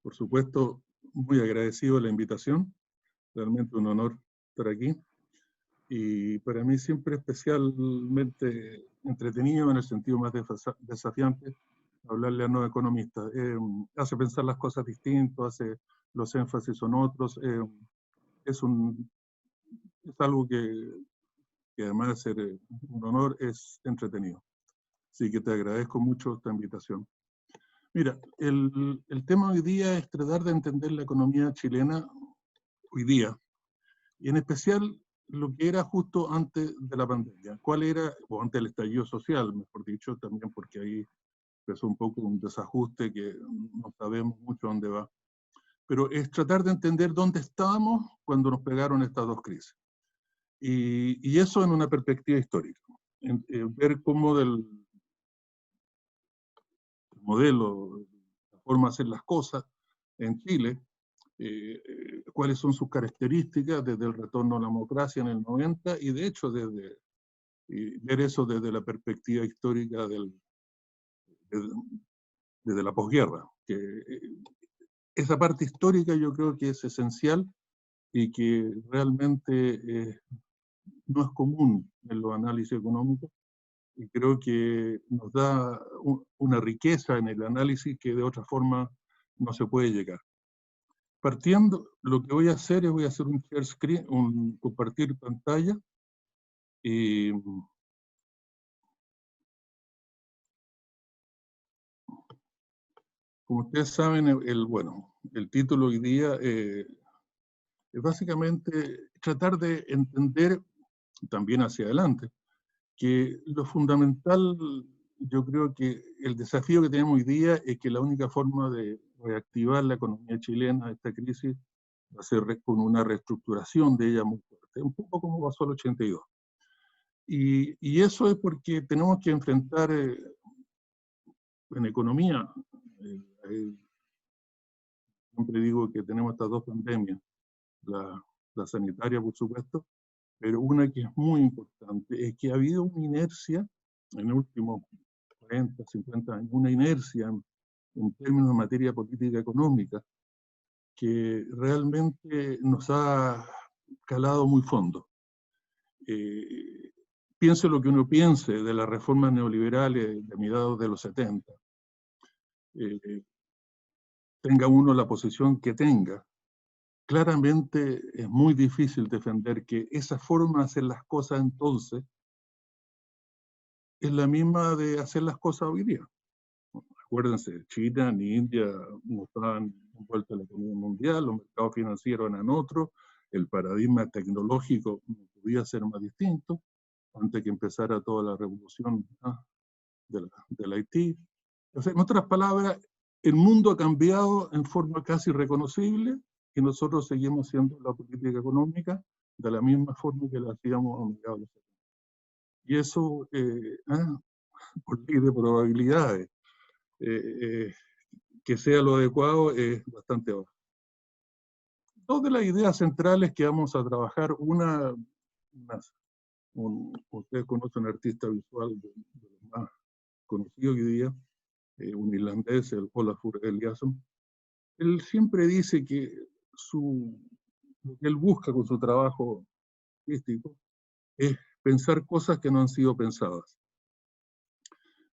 Por supuesto, muy agradecido de la invitación, realmente un honor estar aquí. Y para mí siempre especialmente entretenido, en el sentido más desafiante, hablarle a no economistas. Hace pensar las cosas distinto, hace los énfasis son otros. Es, es algo que además de ser un honor, es entretenido. Así que te agradezco mucho esta invitación. Mira, el tema hoy día es tratar de entender la economía chilena hoy día, y en especial lo que era justo antes de la pandemia. ¿Cuál era, o antes del estallido social, mejor dicho, también porque ahí empezó un poco un desajuste que no sabemos mucho dónde va. Pero es tratar de entender dónde estábamos cuando nos pegaron estas dos crisis. Y eso en una perspectiva histórica. Ver cómo del modelo, la forma de hacer las cosas en Chile, cuáles son sus características desde el retorno a la democracia en el 90 y de hecho ver eso desde la perspectiva histórica desde la posguerra. Esa parte histórica yo creo que es esencial y que realmente no es común en los análisis económicos, y creo que nos da una riqueza en el análisis que de otra forma no se puede llegar. Partiendo, lo que voy a hacer es un share screen, un compartir pantalla, y como ustedes saben, el título hoy día es básicamente tratar de entender también hacia adelante que lo fundamental, yo creo que el desafío que tenemos hoy día es que la única forma de reactivar la economía chilena a esta crisis va a ser con una reestructuración de ella muy fuerte, un poco como pasó el 82. Y eso es porque tenemos que enfrentar en economía, siempre digo que tenemos estas dos pandemias, la sanitaria por supuesto, pero una que es muy importante es que ha habido una inercia en los últimos 40, 50 años, una inercia en términos de materia política económica que realmente nos ha calado muy fondo. Piense lo que uno piense de las reformas neoliberales de mediados de los 70, tenga uno la posición que tenga, claramente es muy difícil defender que esa forma de hacer las cosas entonces es la misma de hacer las cosas hoy día. Acuérdense, China ni India no estaban envueltos en la economía mundial, los mercados financieros eran otros, el paradigma tecnológico no podía ser más distinto antes que empezara toda la revolución del IT. O sea, en otras palabras, el mundo ha cambiado en forma casi reconocible y nosotros seguimos haciendo la política económica de la misma forma que la hacíamos a mediados de los 70. Y eso, por ley de probabilidades, que sea lo adecuado es bastante bajo. Dos de las ideas centrales que vamos a trabajar, ustedes conocen un artista visual de los más conocidos hoy día, un irlandés, el Olafur Eliasson. Él siempre dice que lo que él busca con su trabajo artístico es pensar cosas que no han sido pensadas.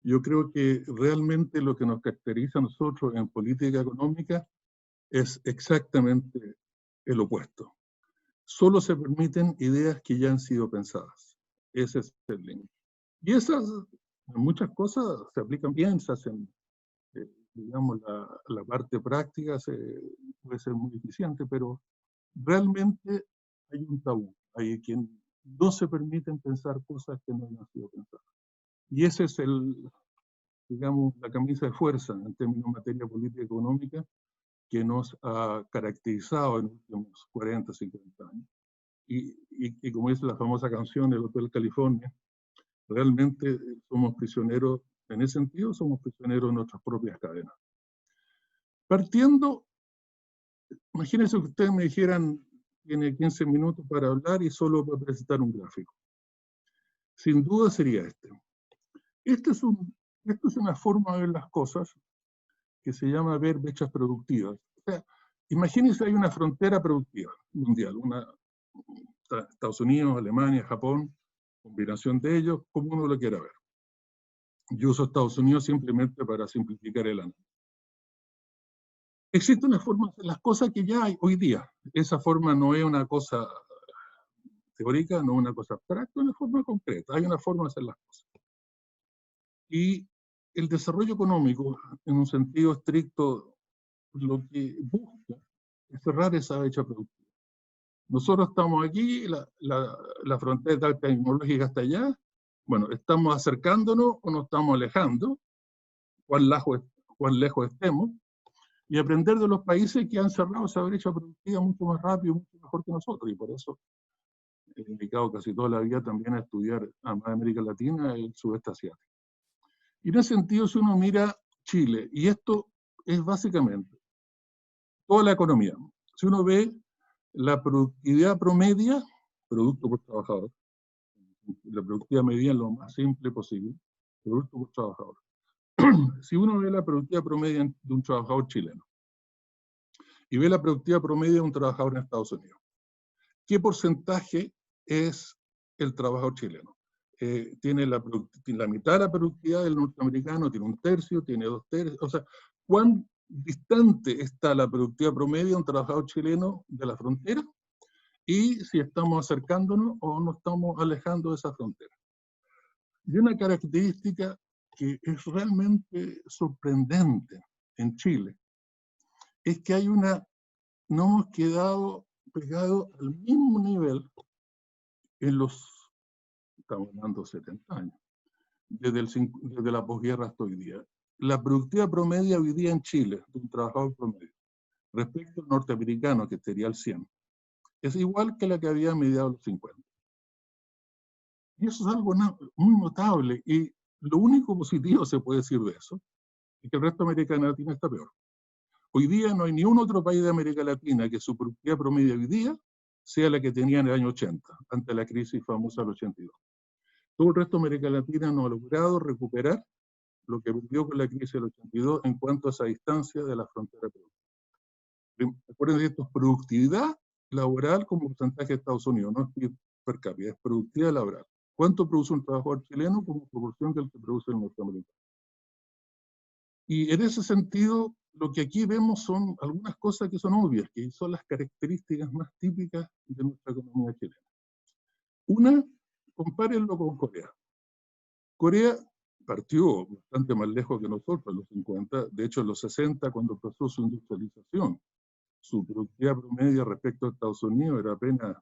Yo creo que realmente lo que nos caracteriza a nosotros en política económica es exactamente el opuesto. Solo se permiten ideas que ya han sido pensadas. Ese es el límite. Y esas, muchas cosas se aplican bien, se hacen, digamos, la parte práctica puede ser muy eficiente, pero realmente hay un tabú. Hay quien no se permiten pensar cosas que no han sido pensadas. Y ese es digamos, la camisa de fuerza en términos de materia política y económica que nos ha caracterizado en los últimos 40, 50 años. Y como dice la famosa canción del Hotel California, realmente somos prisioneros, en ese sentido, somos prisioneros de nuestras propias cadenas. Partiendo, imagínense que ustedes me dijeran, tiene 15 minutos para hablar y solo para presentar un gráfico. Sin duda sería este. Esto es una forma de ver las cosas que se llama ver brechas productivas. sea, imagínense, hay una frontera productiva mundial, Estados Unidos, Alemania, Japón, combinación de ellos, como uno lo quiera ver. Yo uso Estados Unidos simplemente para simplificar el análisis. Existe una forma de hacer las cosas que ya hay hoy día. Esa forma no es una cosa teórica, no es una cosa abstracta, es una forma concreta. Hay una forma de hacer las cosas. Y el desarrollo económico, en un sentido estricto, lo que busca es cerrar esa brecha productiva. Nosotros estamos aquí, la frontera tecnológica está allá. Bueno, ¿estamos acercándonos o nos estamos alejando? Cuán lejos estemos, y aprender de los países que han cerrado esa brecha productiva mucho más rápido, mucho mejor que nosotros, y por eso he dedicado casi toda la vida también a estudiar a América Latina y el sudeste asiático. Y en ese sentido, si uno mira Chile, y esto es básicamente toda la economía, si uno ve la productividad promedia, producto por trabajador, la productividad medida en lo más simple posible, producto por trabajador. Si uno ve la productividad promedia de un trabajador chileno y ve la productividad promedio de un trabajador en Estados Unidos, ¿qué porcentaje es el trabajador chileno? Tiene la mitad de la productividad del norteamericano, tiene un tercio, tiene 2/3, o sea, ¿cuán distante está la productividad promedio de un trabajador chileno de la frontera? Y si estamos acercándonos o nos estamos alejando de esa frontera. Y una característica que es realmente sorprendente en Chile es que no hemos quedado pegados al mismo nivel estamos hablando de 70 años, desde la posguerra hasta hoy día. La productividad promedio hoy día en Chile, de un trabajador promedio, respecto al norteamericano, que sería el 100, es igual que la que había a mediados de los 50. Y eso es algo muy notable, y lo único positivo se puede decir de eso es que el resto de América Latina está peor. Hoy día no hay ni un otro país de América Latina que su productividad promedio hoy día sea la que tenía en el año 80, ante la crisis famosa del 82. Todo el resto de América Latina no ha logrado recuperar lo que perdió con la crisis del 82 en cuanto a esa distancia de la frontera productiva. Recuerden que esto es productividad laboral como porcentaje de Estados Unidos, no es per cápita, es productividad laboral. ¿Cuánto produce un trabajador chileno como proporción del que produce el norteamericano? Y en ese sentido, lo que aquí vemos son algunas cosas que son obvias, que son las características más típicas de nuestra economía chilena. Una, compárenlo con Corea. Corea partió bastante más lejos que nosotros en los 50, de hecho en los 60, cuando empezó su industrialización. Su productividad promedio respecto a Estados Unidos era apenas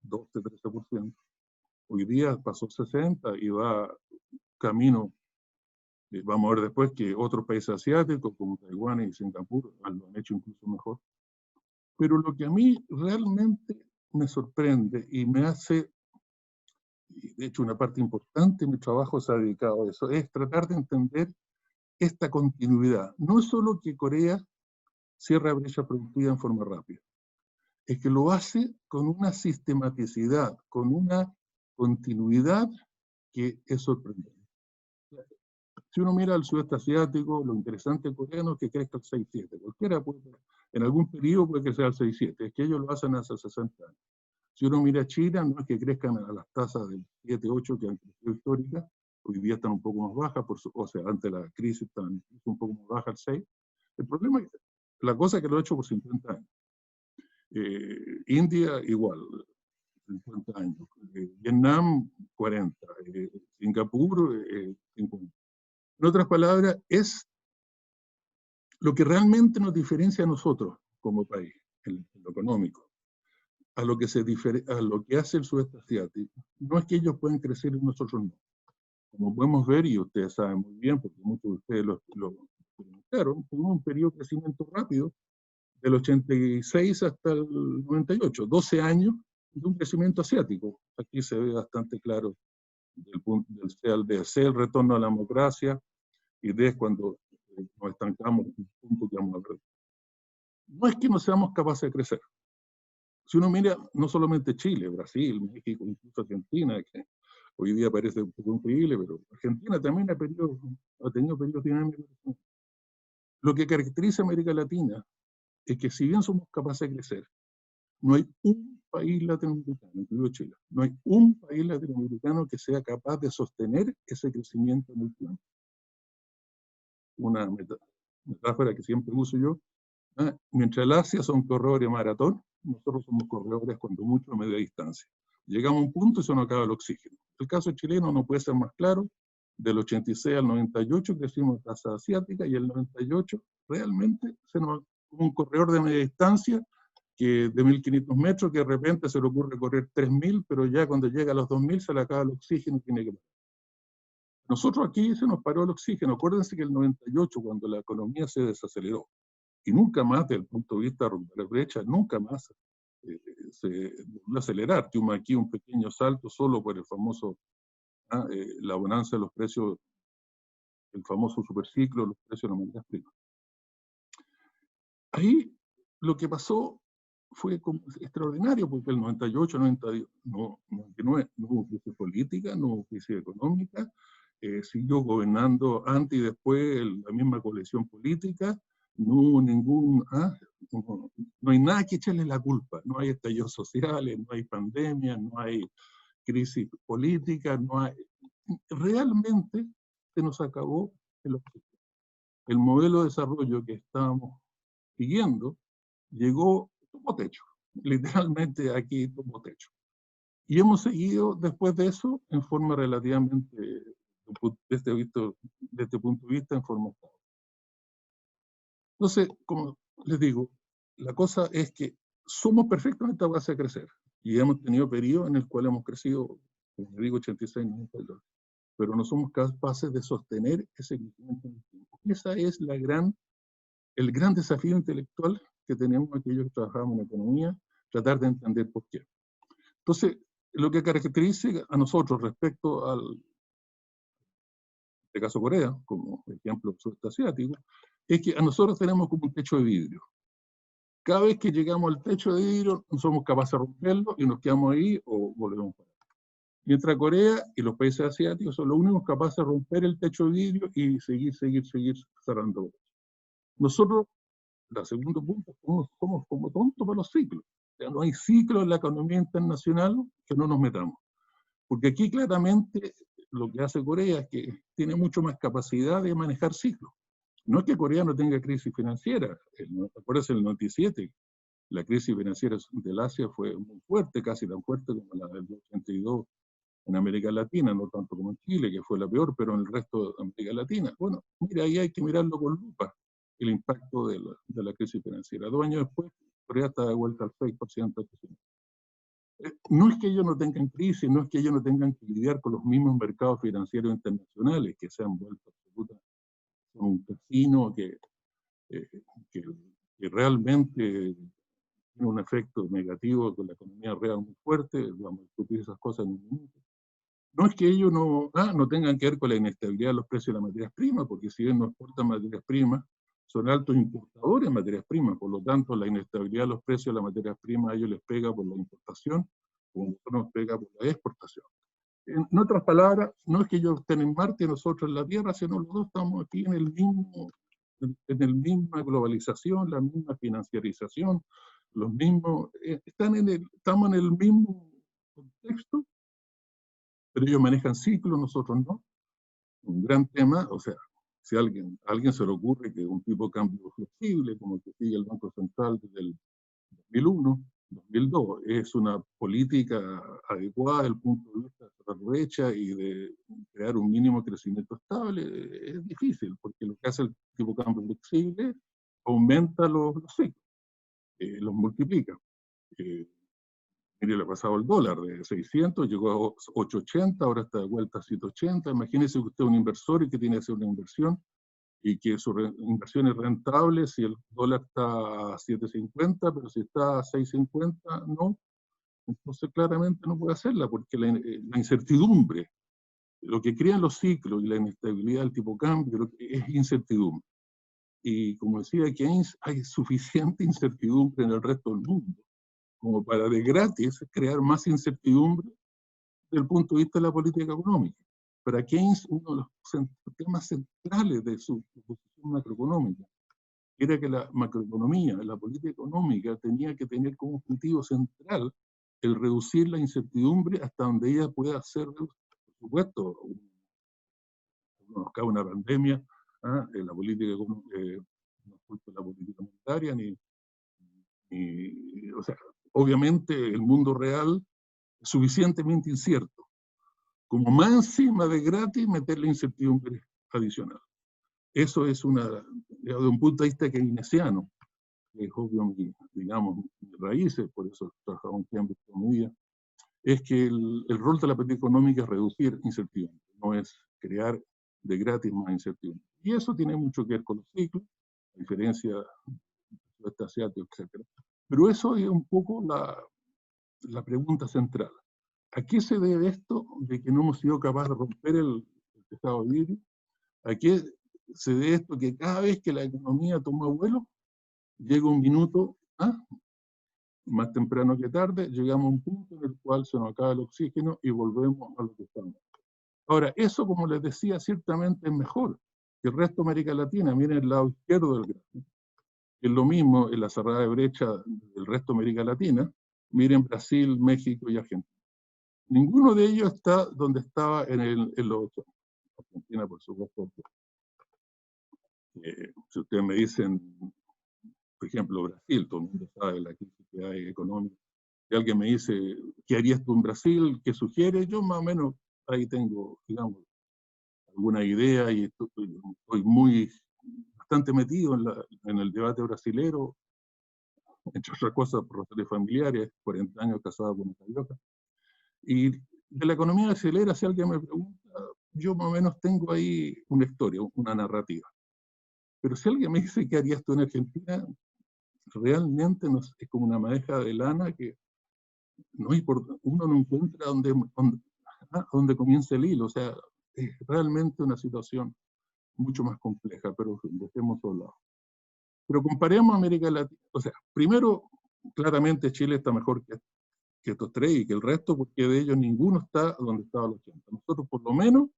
12-13%. Hoy día pasó 60 y va camino. Vamos a ver después que otros países asiáticos, como Taiwán y Singapur, lo han hecho incluso mejor. Pero lo que a mí realmente me sorprende y me hace, y de hecho una parte importante de mi trabajo se ha dedicado a eso, es tratar de entender esta continuidad. No es solo que Corea cierra brecha productiva en forma rápida, es que lo hace con una sistematicidad, con una continuidad que es sorprendente. Si uno mira al sudeste asiático, lo interesante coreano es que crezca al 6-7. Cualquiera puede, en algún periodo puede que sea al 6-7, es que ellos lo hacen hace 60 años. Si uno mira a China, no es que crezcan a las tasas del 7-8 que han crecido históricas, hoy día están un poco más bajas, o sea, antes de la crisis están un poco más bajas al 6. El problema es que la cosa es que lo ha hecho por 50 años. India igual, 50 años. Vietnam, 40. Singapur, 50. En otras palabras, es lo que realmente nos diferencia a nosotros como país, en lo económico, a lo que hace el sudeste asiático. No es que ellos puedan crecer y nosotros no. Como podemos ver, y ustedes saben muy bien, porque muchos de ustedes lo experimentaron, tuvimos un periodo de crecimiento rápido del 86 hasta el 98, 12 años de un crecimiento asiático. Aquí se ve bastante claro del punto del C al D. C, el retorno a la democracia, y D es cuando nos estancamos en un punto que vamos a ver. No es que no seamos capaces de crecer. Si uno mira no solamente Chile, Brasil, México, incluso Argentina, que hoy día parece un poco increíble, pero Argentina también ha tenido periodos dinámicos. Lo que caracteriza a América Latina es que si bien somos capaces de crecer, no hay un país latinoamericano, incluido Chile, no hay un país latinoamericano que sea capaz de sostener ese crecimiento en el tiempo. Una metáfora que siempre uso yo, mientras el Asia son corredores maratón, nosotros somos corredores cuando mucho a media distancia. Llegamos a un punto y se nos acaba el oxígeno. El caso chileno no puede ser más claro. Del 86 al 98 crecimos a tasa asiática y el 98 realmente se nos un corredor de media distancia que de 1.500 metros que de repente se le ocurre correr 3.000, pero ya cuando llega a los 2.000 se le acaba el oxígeno y tiene que parar. Nosotros aquí se nos paró el oxígeno. Acuérdense que el 98, cuando la economía se desaceleró, y nunca más, desde el punto de vista de romper la brecha, nunca más se volvió a acelerar. Tuvimos aquí un pequeño salto solo por el famoso, la bonanza de los precios, el famoso superciclo, los precios de las materias primas. Ahí lo que pasó fue extraordinario, porque el 98, 99 no hubo crisis política, no hubo crisis económica, siguió gobernando antes y después la misma coalición política, no hubo no hay nada que echarle la culpa, no hay estallidos sociales, no hay pandemia, no hay crisis política, realmente se nos acabó el modelo de desarrollo que estábamos siguiendo, llegó, tomó techo, literalmente aquí tomó techo. Y hemos seguido después de eso en forma relativamente, desde este punto de vista, en forma estable. Entonces, como les digo, la cosa es que somos perfectamente capaces de crecer y hemos tenido periodos en el cual hemos crecido, como digo, 86, 92, pero no somos capaces de sostener ese crecimiento en el tiempo. Esa es el gran desafío intelectual que tenemos aquellos que trabajamos en economía, tratar de entender por qué. Entonces, lo que caracteriza a nosotros respecto al caso Corea, como ejemplo sudeste asiático, es que a nosotros tenemos como un techo de vidrio. Cada vez que llegamos al techo de vidrio, no somos capaces de romperlo y nos quedamos ahí o volvemos para atrás. Mientras Corea y los países asiáticos son los únicos capaces de romper el techo de vidrio y seguir cerrando. Nosotros, el segundo punto, somos como tontos para los ciclos. O sea, no hay ciclo en la economía internacional que no nos metamos. Porque aquí claramente lo que hace Corea es que tiene mucho más capacidad de manejar ciclos. No es que Corea no tenga crisis financiera. Acuérdense, en el 97, la crisis financiera del Asia fue muy fuerte, casi tan fuerte como la del 82 en América Latina, no tanto como en Chile, que fue la peor, pero en el resto de América Latina. Bueno, mira, ahí hay que mirarlo con lupa, el impacto de la crisis financiera. 2 años después, Corea está de vuelta al 6% de crecimiento. No es que ellos no tengan crisis, no es que ellos no tengan que lidiar con los mismos mercados financieros internacionales que se han vuelto absolutamente un casino que realmente tiene un efecto negativo con la economía real muy fuerte. Vamos a discutir esas cosas en un minuto. No es que ellos no tengan que ver con la inestabilidad de los precios de las materias primas, porque si bien no exportan materias primas, son altos importadores de materias primas, por lo tanto la inestabilidad de los precios de las materias primas a ellos les pega por la importación, como nos pega por la exportación. En otras palabras, no es que ellos estén en Marte y nosotros en la Tierra, sino los dos estamos aquí en la misma globalización, la misma financiarización, estamos en el mismo contexto, pero ellos manejan ciclos, nosotros no. Un gran tema, o sea, si a alguien se le ocurre que un tipo de cambio flexible, como el que sigue el Banco Central desde el 2001, 2002, es una política adecuada desde el punto de vista de la brecha y de crear un mínimo de crecimiento estable, es difícil, porque lo que hace el tipo de cambio flexible aumenta los ciclos, los multiplica. Mire, le ha pasado el dólar de 600, llegó a 880, ahora está de vuelta a 780. Imagínese que usted es un inversor y que tiene que hacer una inversión y que su inversión es rentable si el dólar está a 7.50, pero si está a 6.50, no. Entonces claramente no puede hacerla porque la incertidumbre, lo que crean los ciclos y la inestabilidad del tipo de cambio es incertidumbre. Y como decía Keynes, hay suficiente incertidumbre en el resto del mundo como para de gratis crear más incertidumbre desde el punto de vista de la política económica. Para Keynes, uno de los temas centrales de su posición macroeconómica era que la macroeconomía, la política económica, tenía que tener como objetivo central el reducir la incertidumbre hasta donde ella pueda ser reducida. Por supuesto, nos cae una pandemia, la política no es culpa de la política monetaria, o sea, obviamente el mundo real es suficientemente incierto, como más encima de gratis meterle incertidumbre adicional. Eso es de un punto de vista keynesiano, que es obvio, digamos, mis raíces, por eso he trabajado un tiempo en economía, es que el rol de la política económica es reducir incertidumbre, no es crear de gratis más incertidumbre. Y eso tiene mucho que ver con los ciclos, a diferencia del sudeste asiático, etc. Pero eso es un poco la pregunta central. ¿A qué se debe esto de que no hemos sido capaces de romper el estado de vidrio? ¿A qué se debe esto que cada vez que la economía toma vuelo, llega un minuto, más temprano que tarde, llegamos a un punto en el cual se nos acaba el oxígeno y volvemos a lo que estamos? Ahora, eso, como les decía, ciertamente es mejor que el resto de América Latina. Miren el lado izquierdo del gráfico. Es lo mismo en la cerrada de brecha del resto de América Latina. Miren Brasil, México y Argentina. Ninguno de ellos está donde estaba en los 80. Argentina, por supuesto. Si ustedes me dicen, por ejemplo, Brasil, todo el mundo sabe la crisis que hay económica. Si alguien me dice, ¿qué harías tú en Brasil? ¿Qué sugiere? Yo más o menos ahí tengo, digamos, alguna idea y estoy bastante metido en el debate brasilero, entre otras cosas por razones familiares, 40 años casado con una carioca. Y de la economía brasilera, si alguien me pregunta, yo más o menos tengo ahí una historia, una narrativa. Pero si alguien me dice qué harías tú en Argentina, realmente es como una madeja de lana que uno no encuentra dónde comienza el hilo. O sea, es realmente una situación mucho más compleja, pero dejemos a un lado. Pero comparemos América Latina. O sea, primero, claramente Chile está mejor que estos tres y que el resto, porque de ellos ninguno está donde estaba los 80. Nosotros por lo menos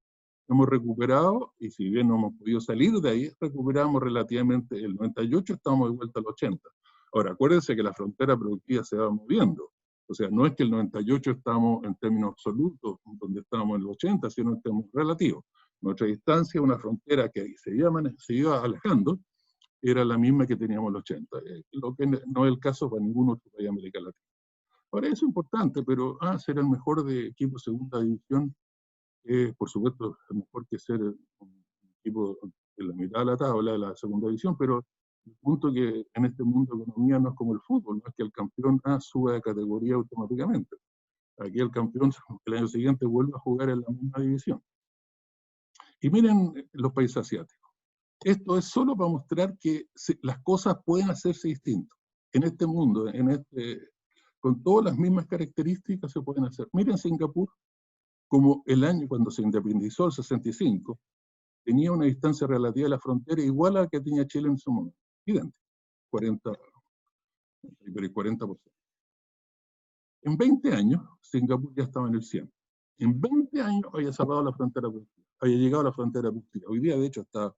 hemos recuperado, y si bien no hemos podido salir de ahí, recuperamos relativamente el 98, estamos de vuelta al 80. Ahora, acuérdense que la frontera productiva se va moviendo. O sea, no es que el 98 estamos en términos absolutos donde estábamos en el 80, sino en términos relativos. Nuestra distancia, una frontera que se iba alejando, era la misma que teníamos en el 80, lo que no es el caso para ningún otro país de América Latina. Ahora, eso es importante, pero ser el mejor de equipo segunda división por supuesto, es mejor que ser un equipo en la mitad de la tabla de la segunda división, pero el punto que en este mundo de economía no es como el fútbol, no es que el campeón suba de categoría automáticamente. Aquí el campeón el año siguiente vuelve a jugar en la misma división. Y miren los países asiáticos. Esto es solo para mostrar que las cosas pueden hacerse distintas. En este mundo, con todas las mismas características se pueden hacer. Miren Singapur, como el año cuando se independizó, el 65, tenía una distancia relativa a la frontera igual a la que tenía Chile en su momento. Idéntico, 40%. En 20 años, Singapur ya estaba en el 100. En 20 años había cerrado la frontera productiva, había llegado a la frontera productiva. Hoy día, de hecho, está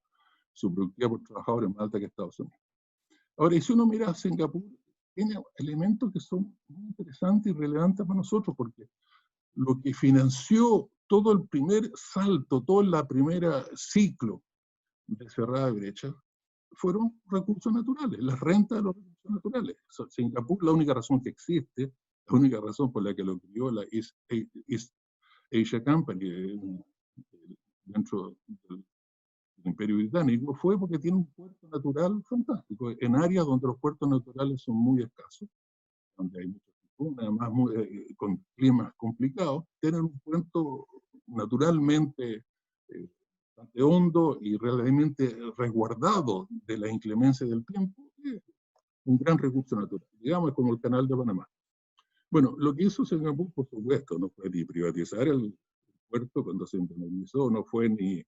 su productividad por trabajadores más alta que Estados Unidos. Ahora, y si uno mira a Singapur, tiene elementos que son muy interesantes y relevantes para nosotros, porque lo que financió todo el primer salto, todo el primer ciclo de cerrada brecha, fueron recursos naturales, las rentas de los recursos naturales. Singapur, la única razón que existe, la única razón por la que lo crió la East Asia Company dentro del Imperio Británico, fue porque tiene un puerto natural fantástico, en áreas donde los puertos naturales son muy escasos, donde hay muchos tifones, además con climas complicados, tienen un puerto naturalmente bastante hondo y realmente resguardado de la inclemencia del tiempo, un gran recurso natural, digamos, como el Canal de Panamá. Bueno, lo que hizo Singapur, por supuesto, no fue ni privatizar el puerto cuando se indemnizó, no fue ni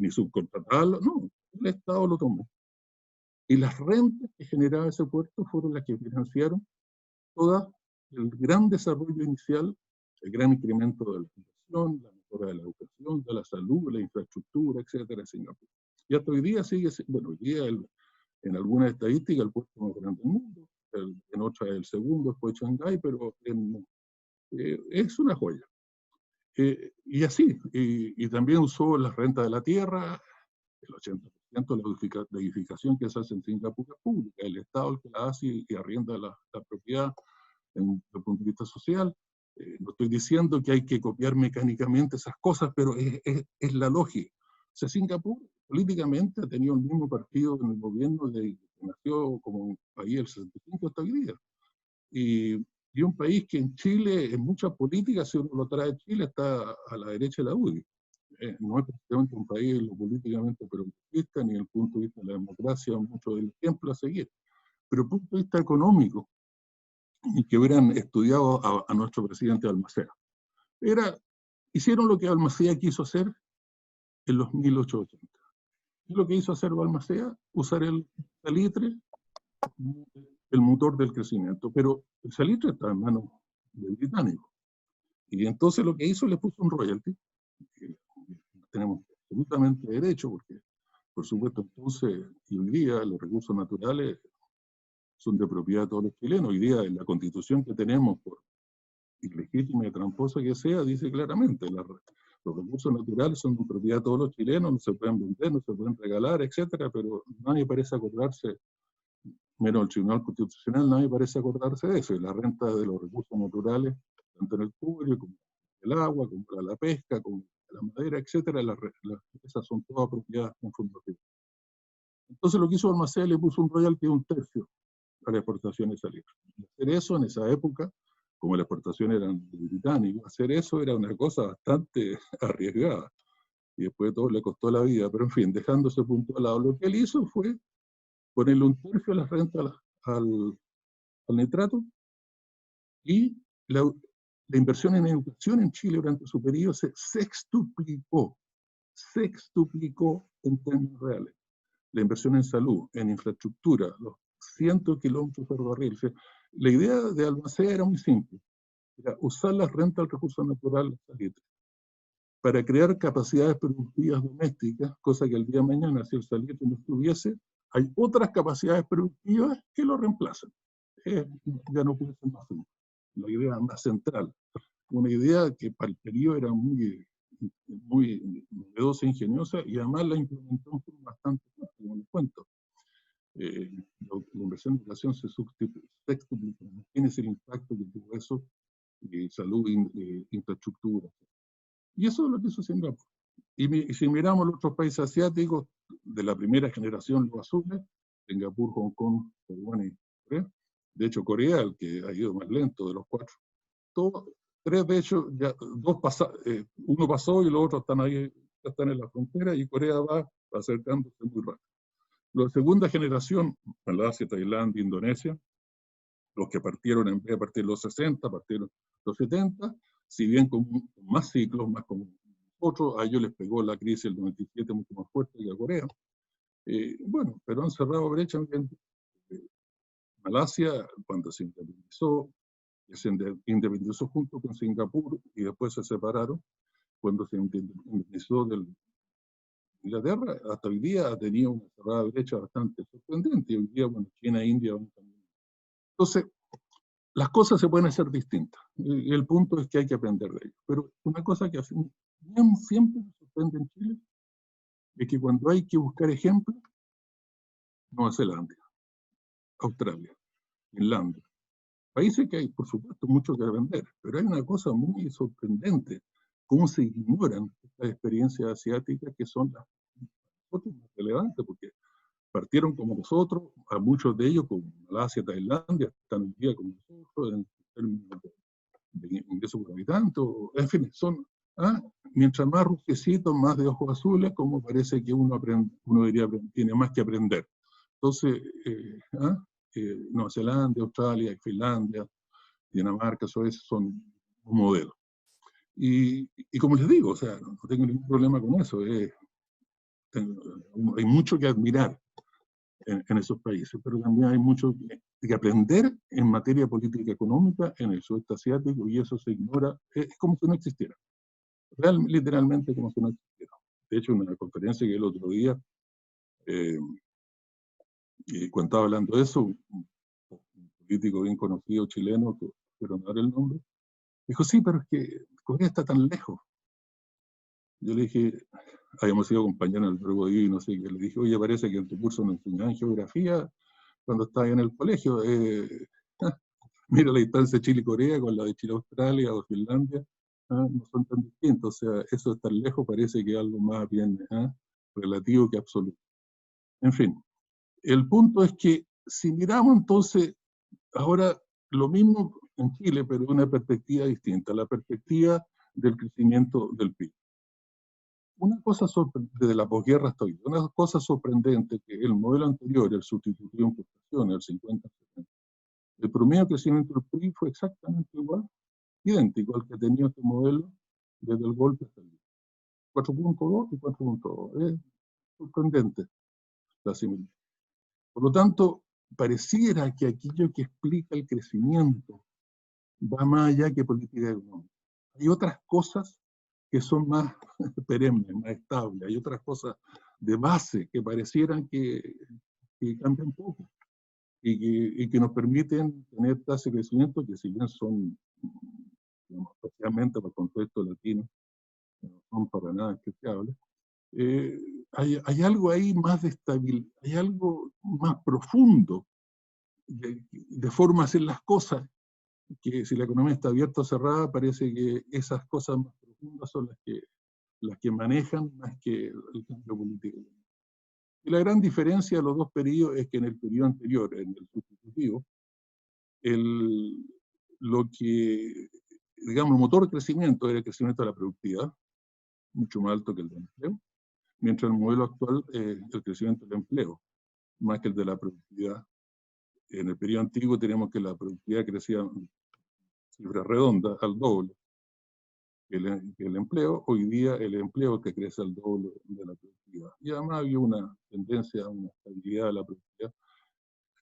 subcontratarlo, no, el Estado lo tomó. Y las rentas que generaba ese puerto fueron las que financiaron todo el gran desarrollo inicial, el gran incremento de la inversión, la mejora de la educación, de la salud, la infraestructura, etcétera, en Singapur. Y hasta hoy día sigue, bueno, hoy día En algunas estadísticas el puerto más grande del mundo, en otras el segundo, después Shanghái, pero es una joya. Y así, y también usó las rentas de la tierra, el 80% de la edificación que se hace en Singapur es pública, el Estado el que la hace y arrienda la propiedad desde el punto de vista social. No estoy diciendo que hay que copiar mecánicamente esas cosas, pero es la lógica. O sea, Singapur políticamente ha tenido el mismo partido en el gobierno que nació como un país del 65 hasta hoy día. Y un país que en Chile, en muchas políticas, si uno lo trae a Chile, está a la derecha de la UDI. No es precisamente un país lo políticamente progresista, ni desde el punto de vista de la democracia, mucho del ejemplo a seguir. Pero desde el punto de vista económico, y que hubieran estudiado a nuestro presidente Balmaceda. Hicieron lo que Balmaceda quiso hacer en los 1880. ¿Y lo que hizo hacer Balmaceda? Usar el salitre, el motor del crecimiento. Pero el salitre está en manos del británico. Y entonces lo que hizo, le puso un royalty, que tenemos absolutamente derecho, porque por supuesto entonces, y hoy día los recursos naturales son de propiedad de todos los chilenos. Hoy día en la constitución que tenemos, por ilegítima y tramposa que sea, dice claramente, los recursos naturales son de propiedad de todos los chilenos, no se pueden vender, no se pueden regalar, etcétera, pero nadie parece acordarse, menos el Tribunal Constitucional, nadie parece acordarse de eso, y la renta de los recursos naturales, tanto en el cobre, como el agua, como la pesca, como la madera, etcétera, esas son todas propiedades en fondo. Entonces lo que hizo Balmaceda, le puso un royalty de 1/3 a la exportación de salitre. Hacer eso en esa época, como las exportaciones eran británicas, hacer eso era una cosa bastante arriesgada. Y después de todo le costó la vida, pero en fin, dejando ese punto al lado, lo que él hizo fue ponerle 1/3 de la renta al nitrato, y la inversión en educación en Chile durante su periodo se sextuplicó en términos reales. La inversión en salud, en infraestructura, los cientos de kilómetros de ferrocarril. La idea de Balmaceda era muy simple, era usar las rentas del recurso natural salitre para crear capacidades productivas domésticas, cosa que el día de mañana, si el salitre no estuviese, hay otras capacidades productivas que lo reemplazan. Ya no puede ser más simple. La idea más central, una idea que para el periodo era muy novedosa e ingeniosa, y además la implementó en forma bastante fácil, como les cuento. La inversión en educación se sextuplica. Imagínense el impacto que tuvo eso, salud, infraestructura. Y eso es lo que hizo Singapur. Y si miramos los otros países asiáticos, de la primera generación, los azules, Singapur, Hong Kong, Taiwán y Corea. De hecho, Corea, el que ha ido más lento de los cuatro. Tres, de hecho, ya, uno pasó y los otros están ahí, ya están en la frontera, y Corea va acercándose muy rápido. La segunda generación, Malasia, Tailandia, Indonesia, los que partieron en vez de partir los 60, partieron los 70, si bien con más ciclos, más como otros, a ellos les pegó la crisis del 97 mucho más fuerte que a Corea. Bueno, pero han cerrado brecha. Malasia, cuando se independizó junto con Singapur y después se separaron, cuando se independizó de Inglaterra, hasta hoy día ha tenido una cerrada brecha bastante sorprendente. Y hoy día, bueno, China e India van también. Entonces, las cosas se pueden hacer distintas. Y el punto es que hay que aprender de ello. Pero una cosa que siempre me sorprende en Chile es que cuando hay que buscar ejemplos, Nueva Zelanda, Australia, Finlandia, países que hay, por supuesto, mucho que aprender, pero hay una cosa muy sorprendente, cómo se ignoran las experiencias asiáticas que son las más relevantes, porque partieron como nosotros, a muchos de ellos, como Malasia, Tailandia, están hoy día como nosotros, en términos de ingreso por habitante, en fin, mientras más rojecitos, más de ojos azules, como parece que uno diría, tiene más que aprender. Entonces, Nueva Zelanda, Australia, Finlandia, Dinamarca, eso son un modelo. Y como les digo, o sea, no tengo ningún problema con eso. Hay mucho que admirar en esos países, pero también hay mucho que aprender en materia política económica en el sudeste asiático, y eso se ignora. Es como si no existiera. Literalmente como si no existiera. De hecho, en una conferencia que el otro día Y cuando estaba hablando de eso, un político bien conocido chileno, que quiero no dar el nombre, dijo, sí, pero es que Corea está tan lejos. Yo le dije, habíamos sido compañeros en el Verbo Divino, así que le dije, oye, parece que en tu curso nos enseñaban geografía cuando estaba en el colegio. Mira la distancia de Chile y Corea con la de Chile, Australia o Finlandia, no son tan distintos. O sea, eso de estar lejos parece que es algo más bien relativo que absoluto. En fin, el punto es que si miramos entonces ahora lo mismo en Chile, pero de una perspectiva distinta, la perspectiva del crecimiento del PIB. Una cosa desde la posguerra hasta hoy, una cosa sorprendente que el modelo anterior, el sustitutivo en prestaciones, el 50-70, el promedio de crecimiento del PIB fue exactamente igual, idéntico al que tenía este modelo desde el golpe hasta el día. 4.2 y 4.2. Es sorprendente la similitud. Por lo tanto, pareciera que aquello que explica el crecimiento va más allá que política económica. Hay otras cosas que son más perennes, más estables. Hay otras cosas de base que parecieran que cambian poco y que nos permiten tener tasas de crecimiento que si bien son, digamos, especialmente para el contexto latino, no son para nada despreciables, hay algo ahí más de estabilidad, hay algo más profundo de forma de hacer las cosas, que si la economía está abierta o cerrada, parece que esas cosas más profundas son las que manejan más que el cambio político. Y la gran diferencia de los dos periodos es que en el periodo anterior, en el sustitutivo, lo que, digamos, el motor de crecimiento era el crecimiento de la productividad, mucho más alto que el del empleo, mientras el modelo actual es el crecimiento del empleo, más que el de la productividad. En el periodo antiguo teníamos que la productividad crecía en cifras redondas al doble que el empleo. Hoy día el empleo que crece al doble de la productividad. Y además había una tendencia a una estabilidad de la productividad.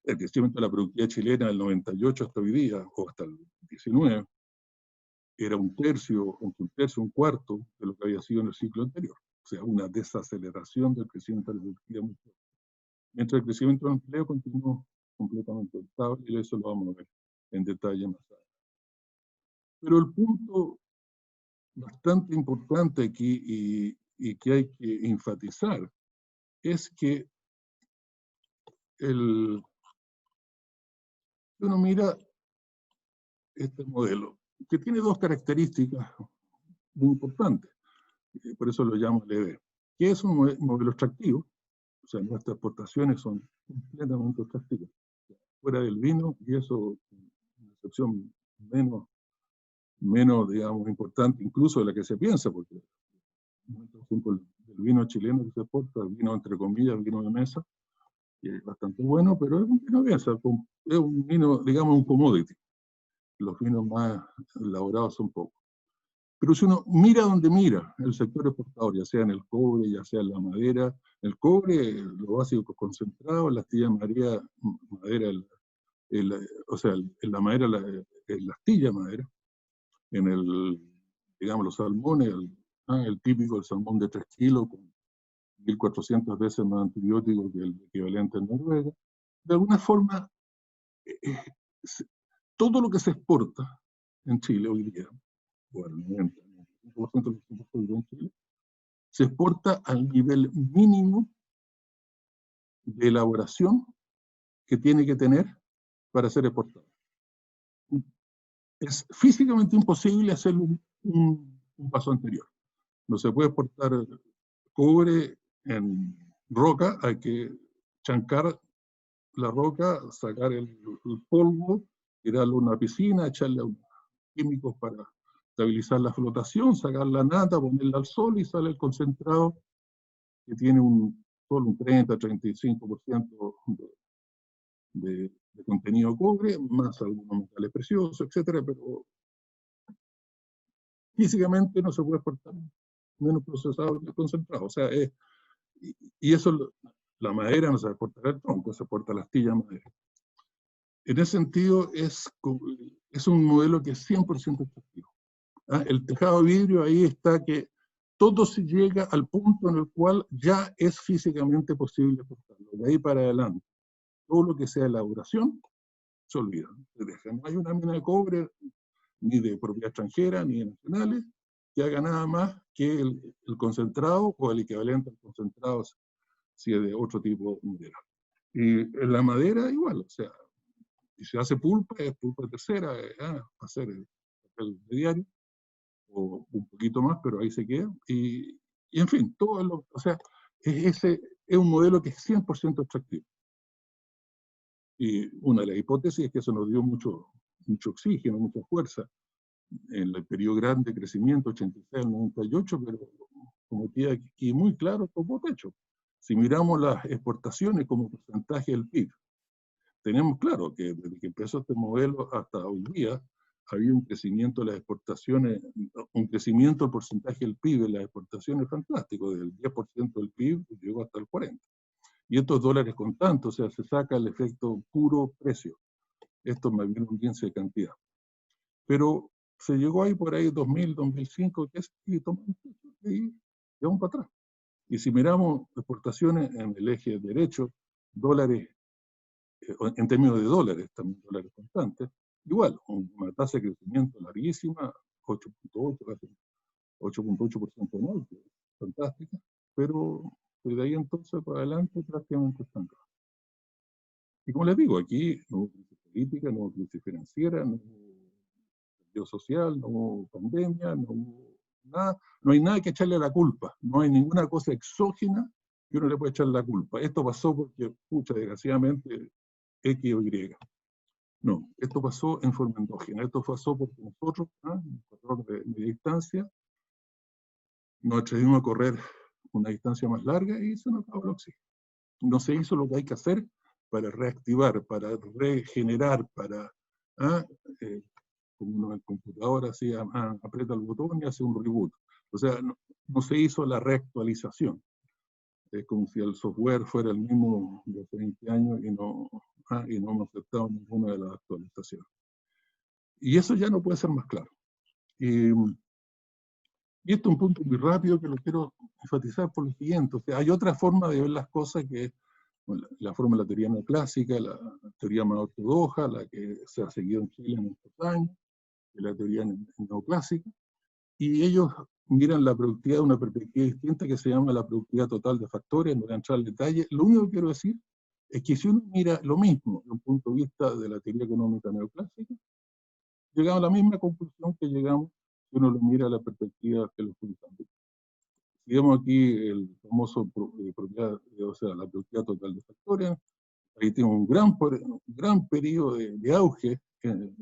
El crecimiento de la productividad chilena del 98 hasta hoy día, o hasta el 19, era un tercio, un cuarto de lo que había sido en el ciclo anterior. O sea, una desaceleración del crecimiento de la productividad muy fuerte. Mientras el crecimiento del empleo continuó completamente estable, y eso lo vamos a ver en detalle más tarde. Pero el punto bastante importante aquí y que hay que enfatizar es que uno mira este modelo, que tiene dos características muy importantes, por eso lo llamo LED, que es un modelo extractivo, o sea, nuestras exportaciones son completamente extractivas, fuera del vino, y eso es una excepción menos, digamos, importante incluso de la que se piensa, porque por ejemplo, el vino chileno que se exporta, el vino entre comillas, el vino de mesa, que es bastante bueno, pero es un vino de mesa, es un vino, digamos, un commodity. Los vinos más elaborados son pocos. Pero si uno mira donde mira el sector exportador, ya sea en el cobre, ya sea en la madera, el cobre, lo básico concentrado, la astilla de madera, o sea, en la madera, en la astilla de madera, en digamos, los salmones, el típico del salmón de 3 kilos, con 1.400 veces más antibiótico que el equivalente en Noruega. De alguna forma, todo lo que se exporta en Chile hoy día, o el 90% de lo que se exporta en Chile, se exporta al nivel mínimo de elaboración que tiene que tener para ser exportado. Es físicamente imposible hacer un paso anterior. No se puede exportar cobre en roca, hay que chancar la roca, sacar el polvo, tirarlo a una piscina, echarle químicos para estabilizar la flotación, sacar la nata, ponerla al sol y sale el concentrado que tiene solo un 30-35% de contenido de cobre, más algunos metales preciosos, etcétera, pero físicamente no se puede exportar menos procesado que concentrado. O sea, y eso, la madera no se exportará el tronco, se exporta la astilla de madera. En ese sentido, es un modelo que es 100% extractivo. El tejado de vidrio, ahí está que todo se llega al punto en el cual ya es físicamente posible exportarlo. De ahí para adelante, todo lo que sea elaboración se olvida, se deja. No hay una mina de cobre, ni de propiedad extranjera, ni de nacionales, que haga nada más que el concentrado o el equivalente al concentrado si es de otro tipo de madera. Y en la madera igual, o sea, si se hace pulpa, es pulpa tercera, va a ser el papel de diario, o un poquito más, pero ahí se queda. Y en fin, todo o sea, ese es un modelo que es 100% extractivo. Y una de las hipótesis es que eso nos dio mucho oxígeno, mucha fuerza en el periodo grande de crecimiento, 86 al 98, pero como queda aquí muy claro, tocó techo. Si miramos las exportaciones como porcentaje del PIB, tenemos claro que desde que empezó este modelo hasta hoy día, había un crecimiento de las exportaciones, un crecimiento del porcentaje del PIB en las exportaciones fantástico, del 10% del PIB llegó hasta el 40%. Y estos dólares contantes, o sea, se saca el efecto puro precio. Esto me viene un bien de cantidad. Pero se llegó ahí por ahí 2000, 2005, que es, y tomamos y vamos para atrás. Y si miramos exportaciones en el eje derecho, dólares, en términos de dólares, también dólares constantes, igual, una tasa de crecimiento larguísima, 8.8, casi 8.8% anual, fantástica, pero de ahí entonces para adelante prácticamente estancado. Y como les digo, aquí no hubo crisis política, no hubo crisis financiera, no hubo estallido social, no hubo pandemia, no hubo nada, no hay nada que echarle la culpa, no hay ninguna cosa exógena que uno le pueda echar la culpa. Esto pasó porque, pucha, desgraciadamente, X o Y. No, esto pasó en forma endógena, esto pasó porque nosotros, en un corredor de distancia, nos atrevimos a correr una distancia más larga y se nos acabó el oxígeno. No se hizo lo que hay que hacer para reactivar, para regenerar, para, como uno en el computador así, aprieta el botón y hace un reboot. O sea, no se hizo la reactualización. Es como si el software fuera el mismo de hace 20 años y no hemos aceptado ninguna de las actualizaciones. Y eso ya no puede ser más claro. Y esto es un punto muy rápido que lo quiero enfatizar por lo siguiente. O sea, hay otra forma de ver las cosas que es la forma de la teoría neoclásica, la teoría más ortodoxa, la que se ha seguido en Chile en estos años, la teoría neoclásica, y ellos miran la productividad de una perspectiva distinta que se llama la productividad total de factores, no voy a entrar en detalle. Lo único que quiero decir es que si uno mira lo mismo desde un punto de vista de la teoría económica neoclásica, llegamos a la misma conclusión que llegamos si uno lo mira a la perspectiva que lo utilizamos. Si vemos aquí el famoso propiedad, o sea, la productividad total de factores, ahí tenemos un gran periodo de auge del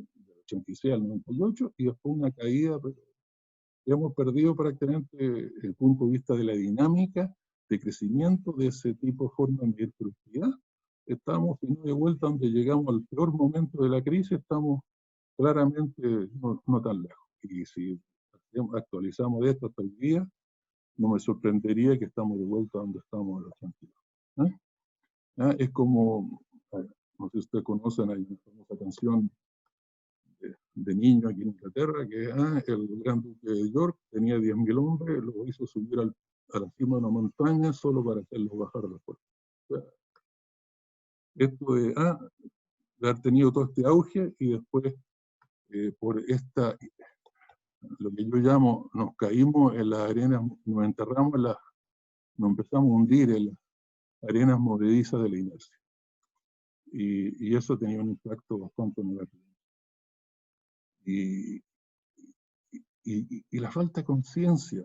86 al 98 y después una caída, pero hemos perdido prácticamente el punto de vista de la dinámica de crecimiento de ese tipo de forma de medir productividad. Estamos de vuelta donde llegamos al peor momento de la crisis, estamos claramente no tan lejos. Y si actualizamos esto hasta el día, no me sorprendería que estamos de vuelta donde estamos en los 82. Es como, no sé si ustedes conocen, hay una famosa canción de niño aquí en Inglaterra, que el gran duque de York tenía 10.000 hombres, lo hizo subir a la cima de una montaña solo para hacerlo bajar a la puerta. O sea, esto de haber tenido todo este auge y después por esta, lo que yo llamo, nos caímos en las arenas, nos enterramos nos empezamos a hundir en las arenas movedizas de la inercia. Y eso tenía un impacto bastante negativo. Y la falta de conciencia,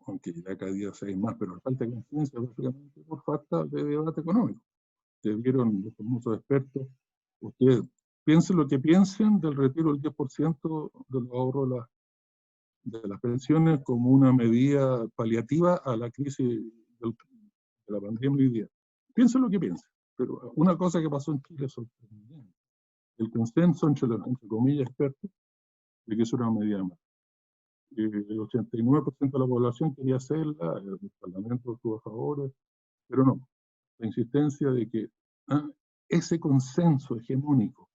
aunque ya cada día se hay más, pero la falta de conciencia básicamente por falta de debate económico. Ustedes vieron los famosos expertos, ustedes piensen lo que piensen del retiro del 10% de los ahorros de las pensiones como una medida paliativa a la crisis de la pandemia hoy día. Piensen lo que piensen, pero una cosa que pasó en Chile es sorprendente. El consenso entre comillas expertos de que eso era una medida más. El 89% de la población quería hacerla, el Parlamento estuvo a favor, pero no. La insistencia de que ese consenso hegemónico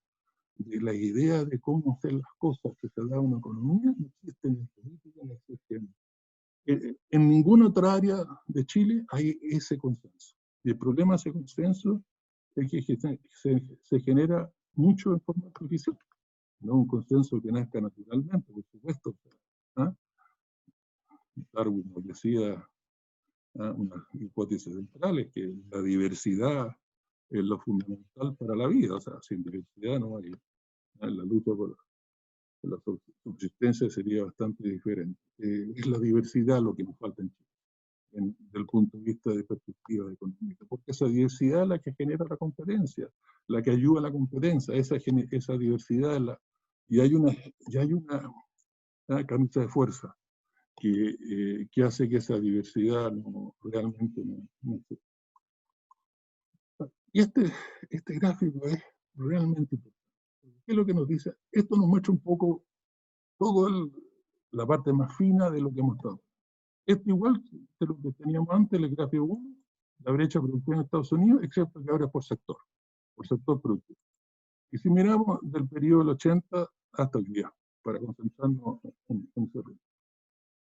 de la idea de cómo hacer las cosas que se da una economía no existe en política, no existe en ninguna otra área de Chile hay ese consenso. Y el problema de ese consenso es que se genera mucho en forma artificial, no un consenso que nazca naturalmente, por supuesto. ¿Ah? Darwin nos decía, unas hipótesis centrales, que la diversidad es lo fundamental para la vida, o sea, sin diversidad no hay, la lucha por la subsistencia sería bastante diferente. Es la diversidad lo que nos falta en Chile, desde el punto de vista de perspectiva económica, porque esa diversidad es la que genera la competencia, la que ayuda a la competencia, esa diversidad es y hay una camisa de fuerza que hace que esa diversidad realmente no se... Y este gráfico es realmente importante. ¿Qué es lo que nos dice? Esto nos muestra un poco toda la parte más fina de lo que hemos estado. Esto igual de lo que teníamos antes, el gráfico 1, la brecha productiva en Estados Unidos, excepto que ahora es por sector productivo. Y si miramos del periodo del 80 hasta el día, para concentrarnos en ese ritmo,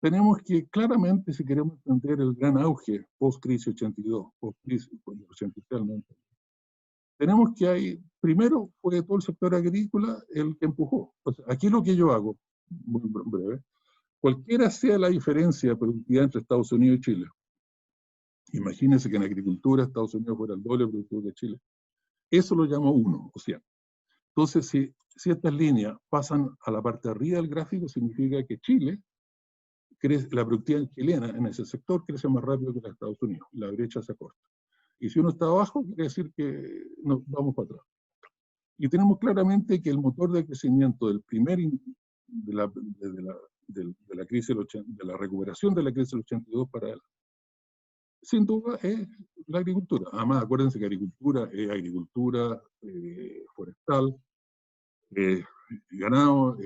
tenemos que claramente, si queremos entender el gran auge post-crisis 82, post-crisis 83 al 90, tenemos que primero fue todo el sector agrícola el que empujó. O sea, aquí lo que yo hago, muy breve, cualquiera sea la diferencia de productividad entre Estados Unidos y Chile, imagínense que en agricultura Estados Unidos fuera el doble productivo que Chile, eso lo llamo 1, o sea, entonces si estas líneas pasan a la parte de arriba del gráfico, significa que Chile, la productividad chilena en ese sector crece más rápido que la de Estados Unidos, la brecha se acorta. Y si uno está abajo, quiere decir que nos vamos para atrás. Y tenemos claramente que el motor de crecimiento del de la crisis de la recuperación de la crisis del 82 para él, sin duda es la agricultura. Además, acuérdense que agricultura es agricultura forestal, ganado,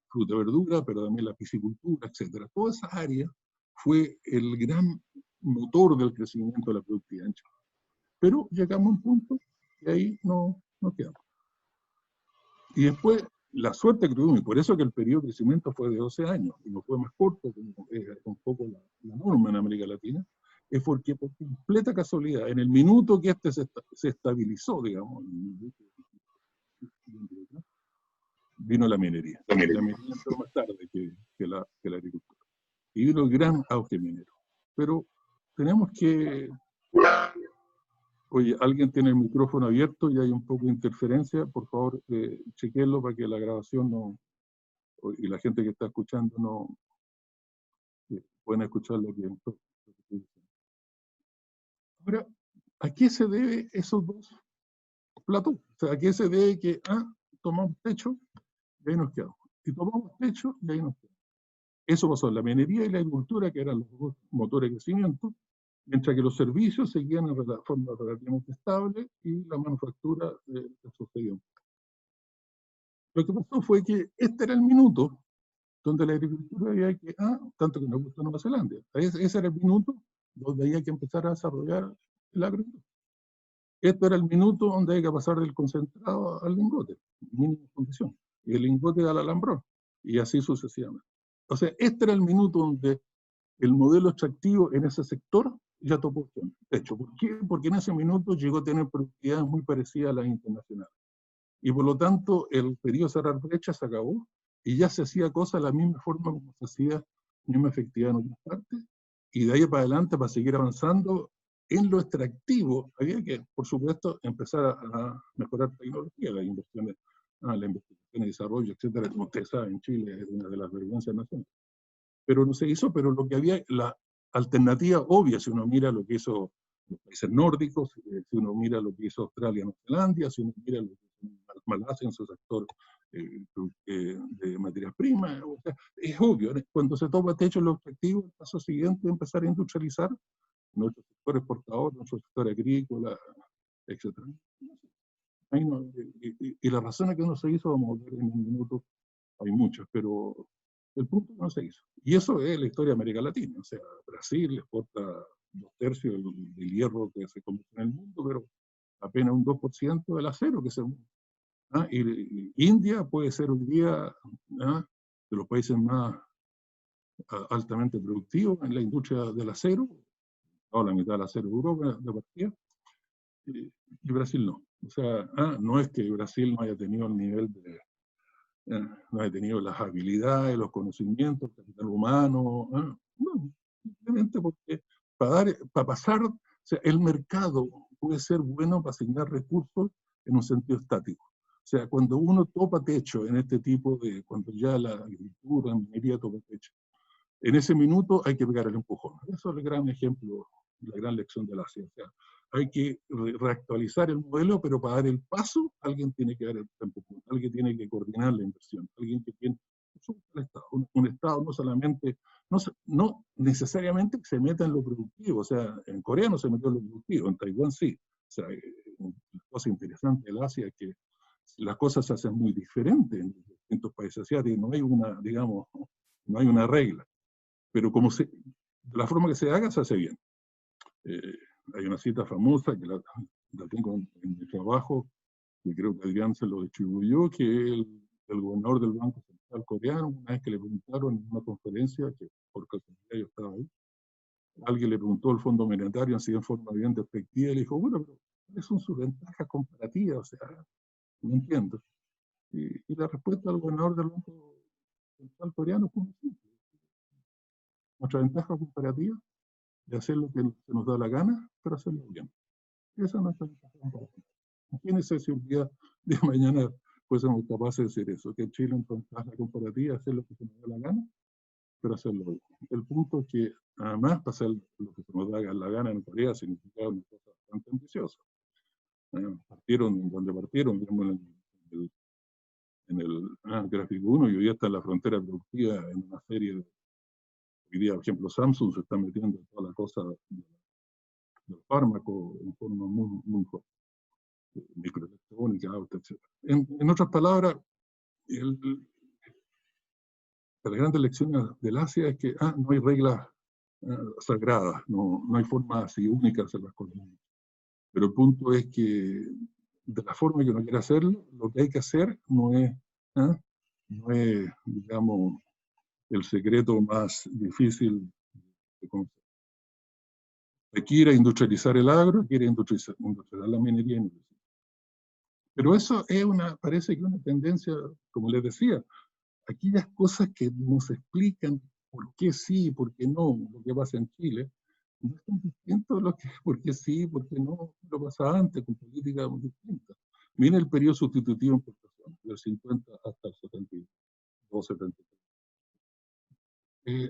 fruta y verdura, pero también la piscicultura, etc. Toda esa área fue el gran motor del crecimiento de la productividad en Chile. Pero llegamos a un punto y ahí no quedamos. Y después, la suerte que tuvimos, y por eso que el periodo de crecimiento fue de 12 años, y no fue más corto, como es un poco la norma en América Latina, es porque por completa casualidad, en el minuto que se estabilizó, digamos, vino la minería. La minería entró más tarde que la agricultura. Y vino el gran auge minero. Pero tenemos que... Oye, alguien tiene el micrófono abierto y hay un poco de interferencia. Por favor, chequenlo para que la grabación y la gente que está escuchando puedan escuchar lo que estoy diciendo. Ahora, ¿a qué se debe esos dos platos? O sea, ¿a qué se debe que tomamos techo y ahí nos quedamos? Y tomamos techo y ahí nos quedamos. Eso pasó en la minería y la agricultura, que eran los dos motores de crecimiento, mientras que los servicios seguían en forma relativamente estable y la manufactura sucedió. Lo que pasó fue que este era el minuto donde la agricultura había que, tanto que nos gustó Nueva Zelanda, ese era el minuto donde había que empezar a desarrollar el agricultura. Este era el minuto donde hay que pasar del concentrado al lingote, mínima condición, y el lingote al alambrón, y así sucesivamente. O sea, este era el minuto donde el modelo extractivo en ese sector ya topó techo. ¿Por qué? Porque en ese minuto llegó a tener productividades muy parecidas a las internacionales. Y por lo tanto, el periodo de cerrar brechas se acabó y ya se hacía cosas de la misma forma como se hacía, misma efectividad en otras partes. Y de ahí para adelante, para seguir avanzando en lo extractivo, había que, por supuesto, empezar a mejorar tecnología, las inversiones, la investigación y desarrollo, etcétera. Como ustedes saben, Chile es una de las vergüenzas nacionales. Pero no se hizo, pero lo que había, la alternativa obvia, si uno mira lo que hizo los países nórdicos, si uno mira lo que hizo Australia, Nueva Zelanda, si uno mira lo que hizo Malasia en su sector de materias primas, o sea, es obvio, cuando se toma techo los objetivos, el paso siguiente es empezar a industrializar nuestro sector exportador, nuestro sector agrícola, etc. Y las razones que no se hizo, vamos a ver en un minuto, hay muchas, pero el punto no se hizo. Y eso es la historia de América Latina. O sea, Brasil exporta 2/3 del hierro que se comercia en el mundo, pero apenas un 2% del acero que se mueve. Y India puede ser hoy día de los países más altamente productivos en la industria del acero, o la mitad del acero de Europa de partida. y Brasil no. O sea, no es que Brasil no haya tenido el nivel de, no haya tenido las habilidades, los conocimientos, el capital humano, no, simplemente porque para pasar, o sea, el mercado puede ser bueno para asignar recursos en un sentido estático. O sea, cuando uno topa techo en este tipo de, cuando ya la agricultura, la minería topa techo, en ese minuto hay que pegar el empujón. Eso es el gran ejemplo, la gran lección de la ciencia. Hay que reactualizar el modelo, pero para dar el paso, alguien tiene que dar el empujón, alguien tiene que coordinar la inversión, alguien que tiene el Estado. Un Estado no solamente, no necesariamente se meta en lo productivo, o sea, en Corea no se metió en lo productivo, en Taiwán sí. O sea, una cosa interesante del Asia es que las cosas se hacen muy diferentes en distintos países asiáticos, no hay una, digamos, no hay una regla, pero de la forma que se haga, se hace bien. Hay una cita famosa que la tengo en mi trabajo, que creo que Adrián se lo distribuyó, que el gobernador del Banco Central coreano, una vez que le preguntaron en una conferencia, que por casualidad yo estaba ahí, alguien le preguntó al Fondo Monetario así en forma bien despectiva, y le dijo, bueno, pero ¿cuáles son sus ventajas comparativas? O sea, no entiendo. Y la respuesta del gobernador del Banco Central coreano fue muy simple. Nuestra ventaja comparativa de hacer lo que se nos da la gana, pero hacerlo bien. Esa es nuestra ventaja comparativa. Imagínense si un día de mañana fuésemos capaces de decir eso, que Chile en ventaja comparativa, hacer lo que se nos da la gana, pero hacerlo bien. El punto es que, además, para hacer lo que se nos da la gana en Corea significaba una cosa bastante ambiciosa. Partieron donde partieron, digamos, en el gráfico 1, y hoy día está en la frontera productiva en una serie de. Hoy día, por ejemplo, Samsung se está metiendo en toda la cosa del fármaco en forma muy, muy fuerte. Microelectrónica, auto, etc. En otras palabras, la gran lección del Asia es que no hay reglas sagradas, no hay forma así única de hacer las cosas. Pero el punto es que de la forma que uno quiere hacerlo, lo que hay que hacer no es, digamos, el secreto más difícil de conocer. Hay que ir a industrializar el agro, quiere industrializar la minería. Pero eso es parece que una tendencia, como les decía, aquellas cosas que nos explican por qué sí y por qué no, lo que pasa en Chile, no es tan distinto a lo que por qué sí, por qué no, lo pasa antes, con políticas muy distintas. Miren el periodo sustitutivo en importación, del 50 hasta el 72, 73.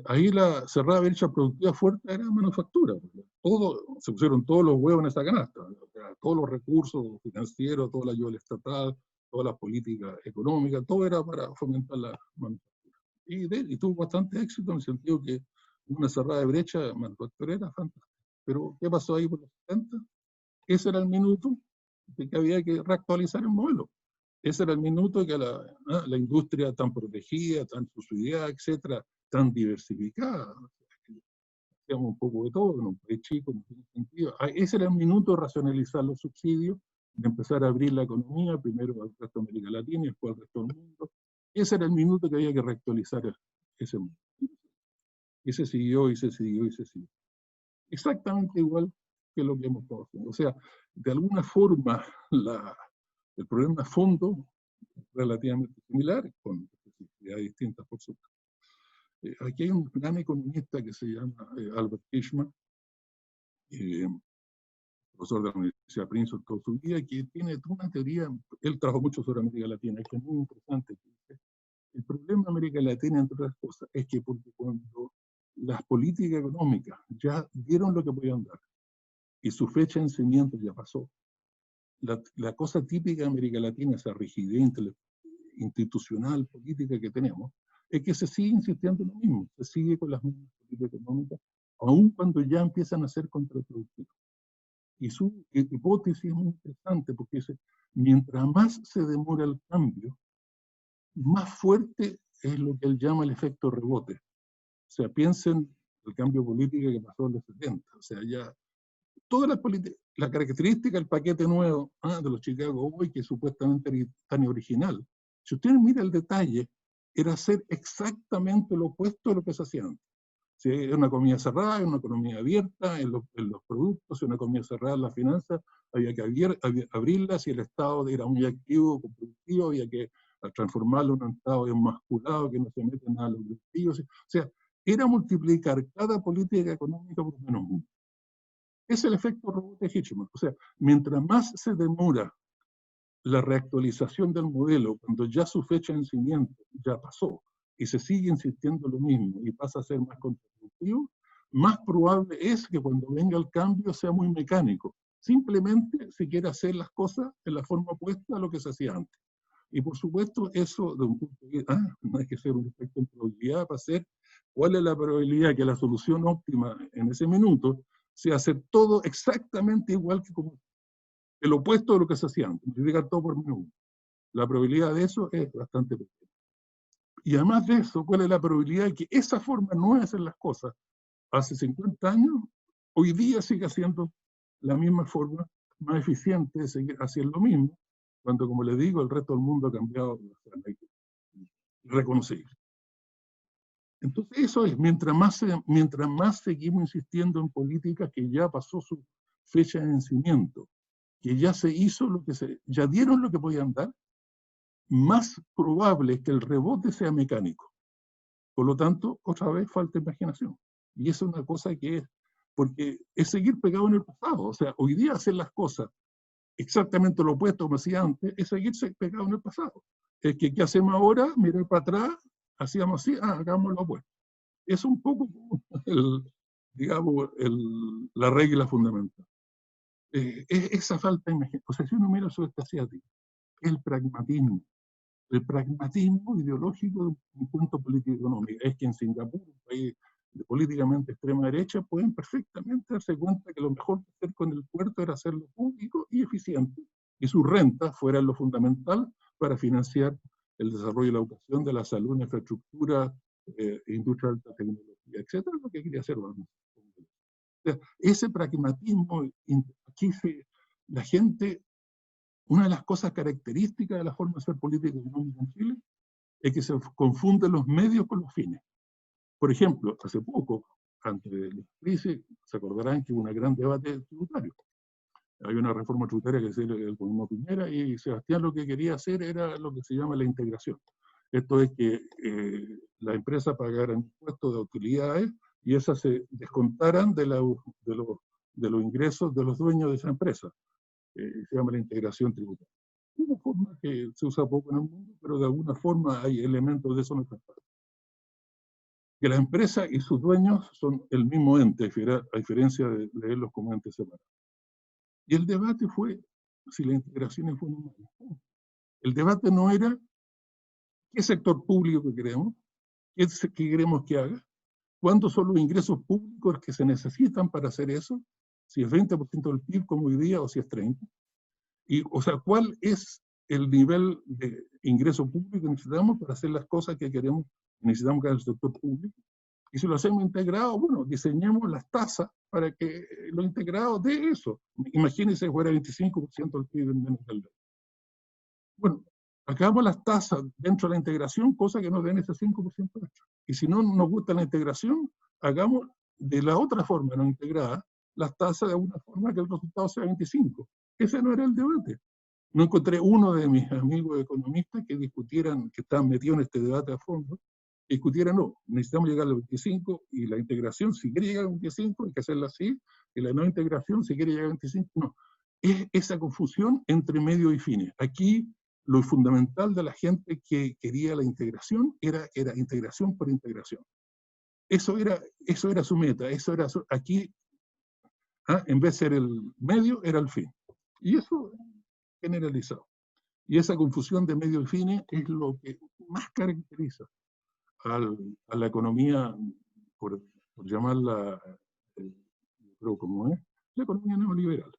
Ahí la cerrada brecha productiva fuerte era manufactura. Se pusieron todos los huevos en esa canasta, todos los recursos financieros, toda la ayuda estatal, todas las políticas económicas, todo era para fomentar la manufactura. Y tuvo bastante éxito en el sentido que una cerrada de brecha manufacturera fantástica. Pero, ¿qué pasó ahí por los 70? Ese era el minuto de que había que reactualizar el modelo. Ese era el minuto que la industria tan protegida, tan subsidiada, etcétera, tan diversificada, hacíamos un poco de todo, en un país chico, no tiene sentido. Ese era el minuto de racionalizar los subsidios, de empezar a abrir la economía, primero al resto de América Latina y después al resto del mundo. Ese era el minuto que había que reactualizar ese mundo. Y se siguió, y se siguió, y se siguió. Exactamente igual que lo que hemos estado haciendo. O sea, de alguna forma, el problema a fondo es relativamente similar, con especificidades distintas, por supuesto. Aquí hay un gran economista que se llama Albert Ishman, profesor de la Universidad de Princeton toda su vida, que tiene una teoría, él trabajó mucho sobre América Latina, que es muy interesante. El problema de América Latina, entre otras cosas, es que porque cuando las políticas económicas ya dieron lo que podían dar, y su fecha de vencimiento ya pasó, la cosa típica de América Latina, esa rigidez institucional, política que tenemos, es que se sigue insistiendo en lo mismo, se sigue con las mismas políticas económicas, aun cuando ya empiezan a ser contraproductivas. Y su hipótesis es muy interesante porque dice, mientras más se demora el cambio, más fuerte es lo que él llama el efecto rebote. O sea, piensen el cambio político que pasó en los 70. O sea, ya todas las políticas, la característica del paquete nuevo de los Chicago Boys, que supuestamente era tan original, si ustedes miran el detalle, era hacer exactamente lo opuesto a lo que se hacía antes. Si es una economía cerrada, es una economía abierta en los productos, es una economía cerrada en las finanzas, había que abrirlas y el Estado era muy activo, competitivo, había que transformarlo en un Estado enmasculado que no se mete nada a los colectivos. O sea, era multiplicar cada política económica por menos uno. Es el efecto rebote de Hitchman. O sea, mientras más se demora la reactualización del modelo, cuando ya su fecha de vencimiento ya pasó y se sigue insistiendo lo mismo y pasa a ser más contraproductivo, más probable es que cuando venga el cambio sea muy mecánico. Simplemente se quiere hacer las cosas en la forma opuesta a lo que se hacía antes. Y por supuesto, eso de un punto de vista, no hay que ser un experto en probabilidad para hacer cuál es la probabilidad que la solución óptima en ese minuto sea hacer todo exactamente igual que como el opuesto de lo que se hacía antes, multiplicar todo por menos uno. La probabilidad de eso es bastante pequeña. Y además de eso, ¿cuál es la probabilidad de que esa forma no de hacer las cosas hace 50 años, hoy día sigue siendo la misma forma más eficiente de seguir haciendo lo mismo, cuando, como les digo, el resto del mundo ha cambiado reconocible. Entonces, eso es, mientras más seguimos insistiendo en políticas que ya pasó su fecha de vencimiento, que ya se hizo ya dieron lo que podían dar, más probable es que el rebote sea mecánico. Por lo tanto, otra vez falta imaginación. Y eso es una cosa que es, porque es seguir pegado en el pasado. O sea, hoy día hacer las cosas exactamente lo opuesto como hacía antes, es seguirse pegado en el pasado. Es que, ¿qué hacemos ahora? Mirar para atrás, hacíamos así, hagamos lo opuesto. Es un poco digamos, la regla fundamental. Esa falta de imaginación. O sea, si uno mira el sudeste asiático, el pragmatismo ideológico de un punto político económico. Es que en Singapur, un país de políticamente extrema derecha, pueden perfectamente darse cuenta que lo mejor que hacer con el puerto era hacerlo público y eficiente, y su renta fuera lo fundamental para financiar el desarrollo de la educación, de la salud, la infraestructura, industria de alta tecnología, etcétera, lo que quería hacer. O sea, ese pragmatismo, aquí la gente. Una de las cosas características de la forma de hacer política económica en Chile es que se confunden los medios con los fines. Por ejemplo, hace poco, antes de la crisis, se acordarán que hubo un gran debate tributario. Hay una reforma tributaria que se hizo el gobierno Piñera y Sebastián lo que quería hacer era lo que se llama la integración. Esto es que las empresas pagaran impuestos de utilidades y esas se descontaran de los ingresos de los dueños de esa empresa. Se llama la integración tributaria. Una forma que se usa poco en el mundo, pero de alguna forma hay elementos de eso en nuestras partes. Que las empresas y sus dueños son el mismo ente, a diferencia de verlos como entes separados. Y el debate fue si la integración es buena o mala. El debate no era qué sector público queremos, qué queremos que haga, cuántos son los ingresos públicos que se necesitan para hacer eso, si es 20% del PIB como hoy día o si es 30%. Y, o sea, ¿cuál es el nivel de ingreso público que necesitamos para hacer las cosas que queremos, necesitamos que haga el sector público? Y si lo hacemos integrado, bueno, diseñemos las tasas para que lo integrado dé eso. Imagínense que fuera 25% del PIB en menos del ley. Bueno, hagamos las tasas dentro de la integración, cosa que nos den ese 5% extra. Y si no nos gusta la integración, hagamos de la otra forma no integrada las tasas de una forma que el resultado sea 25%. Ese no era el debate. No encontré uno de mis amigos economistas que discutieran, que estaban metidos en este debate a fondo, que discutieran, no, necesitamos llegar al 25 y la integración, si quiere llegar al 25, hay que hacerla así, y la no integración, si quiere llegar al 25, no. Es esa confusión entre medio y fines. Aquí lo fundamental de la gente que quería la integración era integración por integración. Eso era su meta, aquí, en vez de ser el medio, era el fin. Y eso generalizado. Y esa confusión de medio y fines es lo que más caracteriza a la economía, por llamarla, creo como es, la economía neoliberal.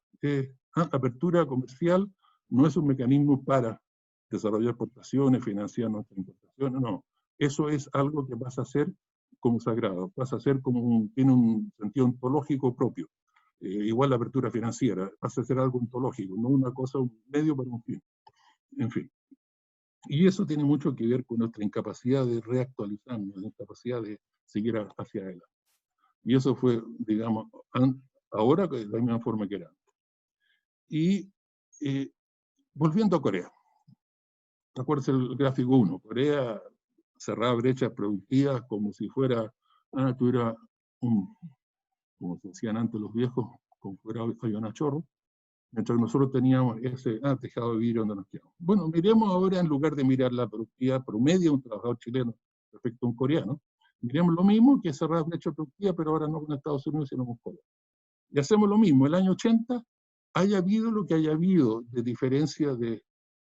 Apertura comercial no es un mecanismo para desarrollar exportaciones, financiar nuestras importaciones, no. Eso es algo que pasa a ser como sagrado, pasa a ser tiene un sentido ontológico propio. Igual la apertura financiera, pasa a ser algo ontológico, no una cosa, un medio para un fin. En fin. Y eso tiene mucho que ver con nuestra incapacidad de reactualizarnos, nuestra incapacidad de seguir hacia adelante. Y eso fue, digamos, ahora de la misma forma que era antes. Y volviendo a Corea, acuérdense el gráfico 1, Corea cerraba brechas productivas como si fuera, tuviera como se decían antes los viejos, como fuera había a chorro, mientras nosotros teníamos ese tejado de vidrio donde nos quedamos. Bueno, miremos ahora, en lugar de mirar la productividad promedio de un trabajador chileno respecto a un coreano, miremos lo mismo, que cerrar brecha productiva, pero ahora no con Estados Unidos, sino con Corea. Y hacemos lo mismo, el año 80, haya habido lo que haya habido de diferencia de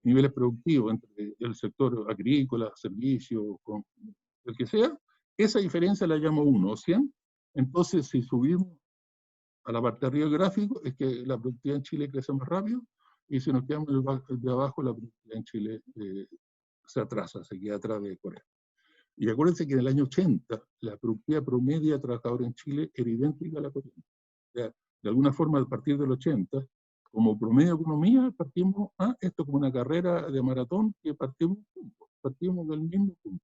niveles productivos entre el sector agrícola, servicios, con el que sea, esa diferencia la llamo 1 o 100. Entonces, si subimos a la parte de arriba del gráfico, es que la productividad en Chile crece más rápido, y si nos quedamos de abajo, la productividad en Chile se atrasa, se queda atrás de Corea. Y acuérdense que en el año 80, la productividad promedia de trabajadores en Chile era idéntica a la coreana. O sea, de alguna forma, a partir del 80, como promedio de economía, partimos, esto como una carrera de maratón, que partimos del mismo punto.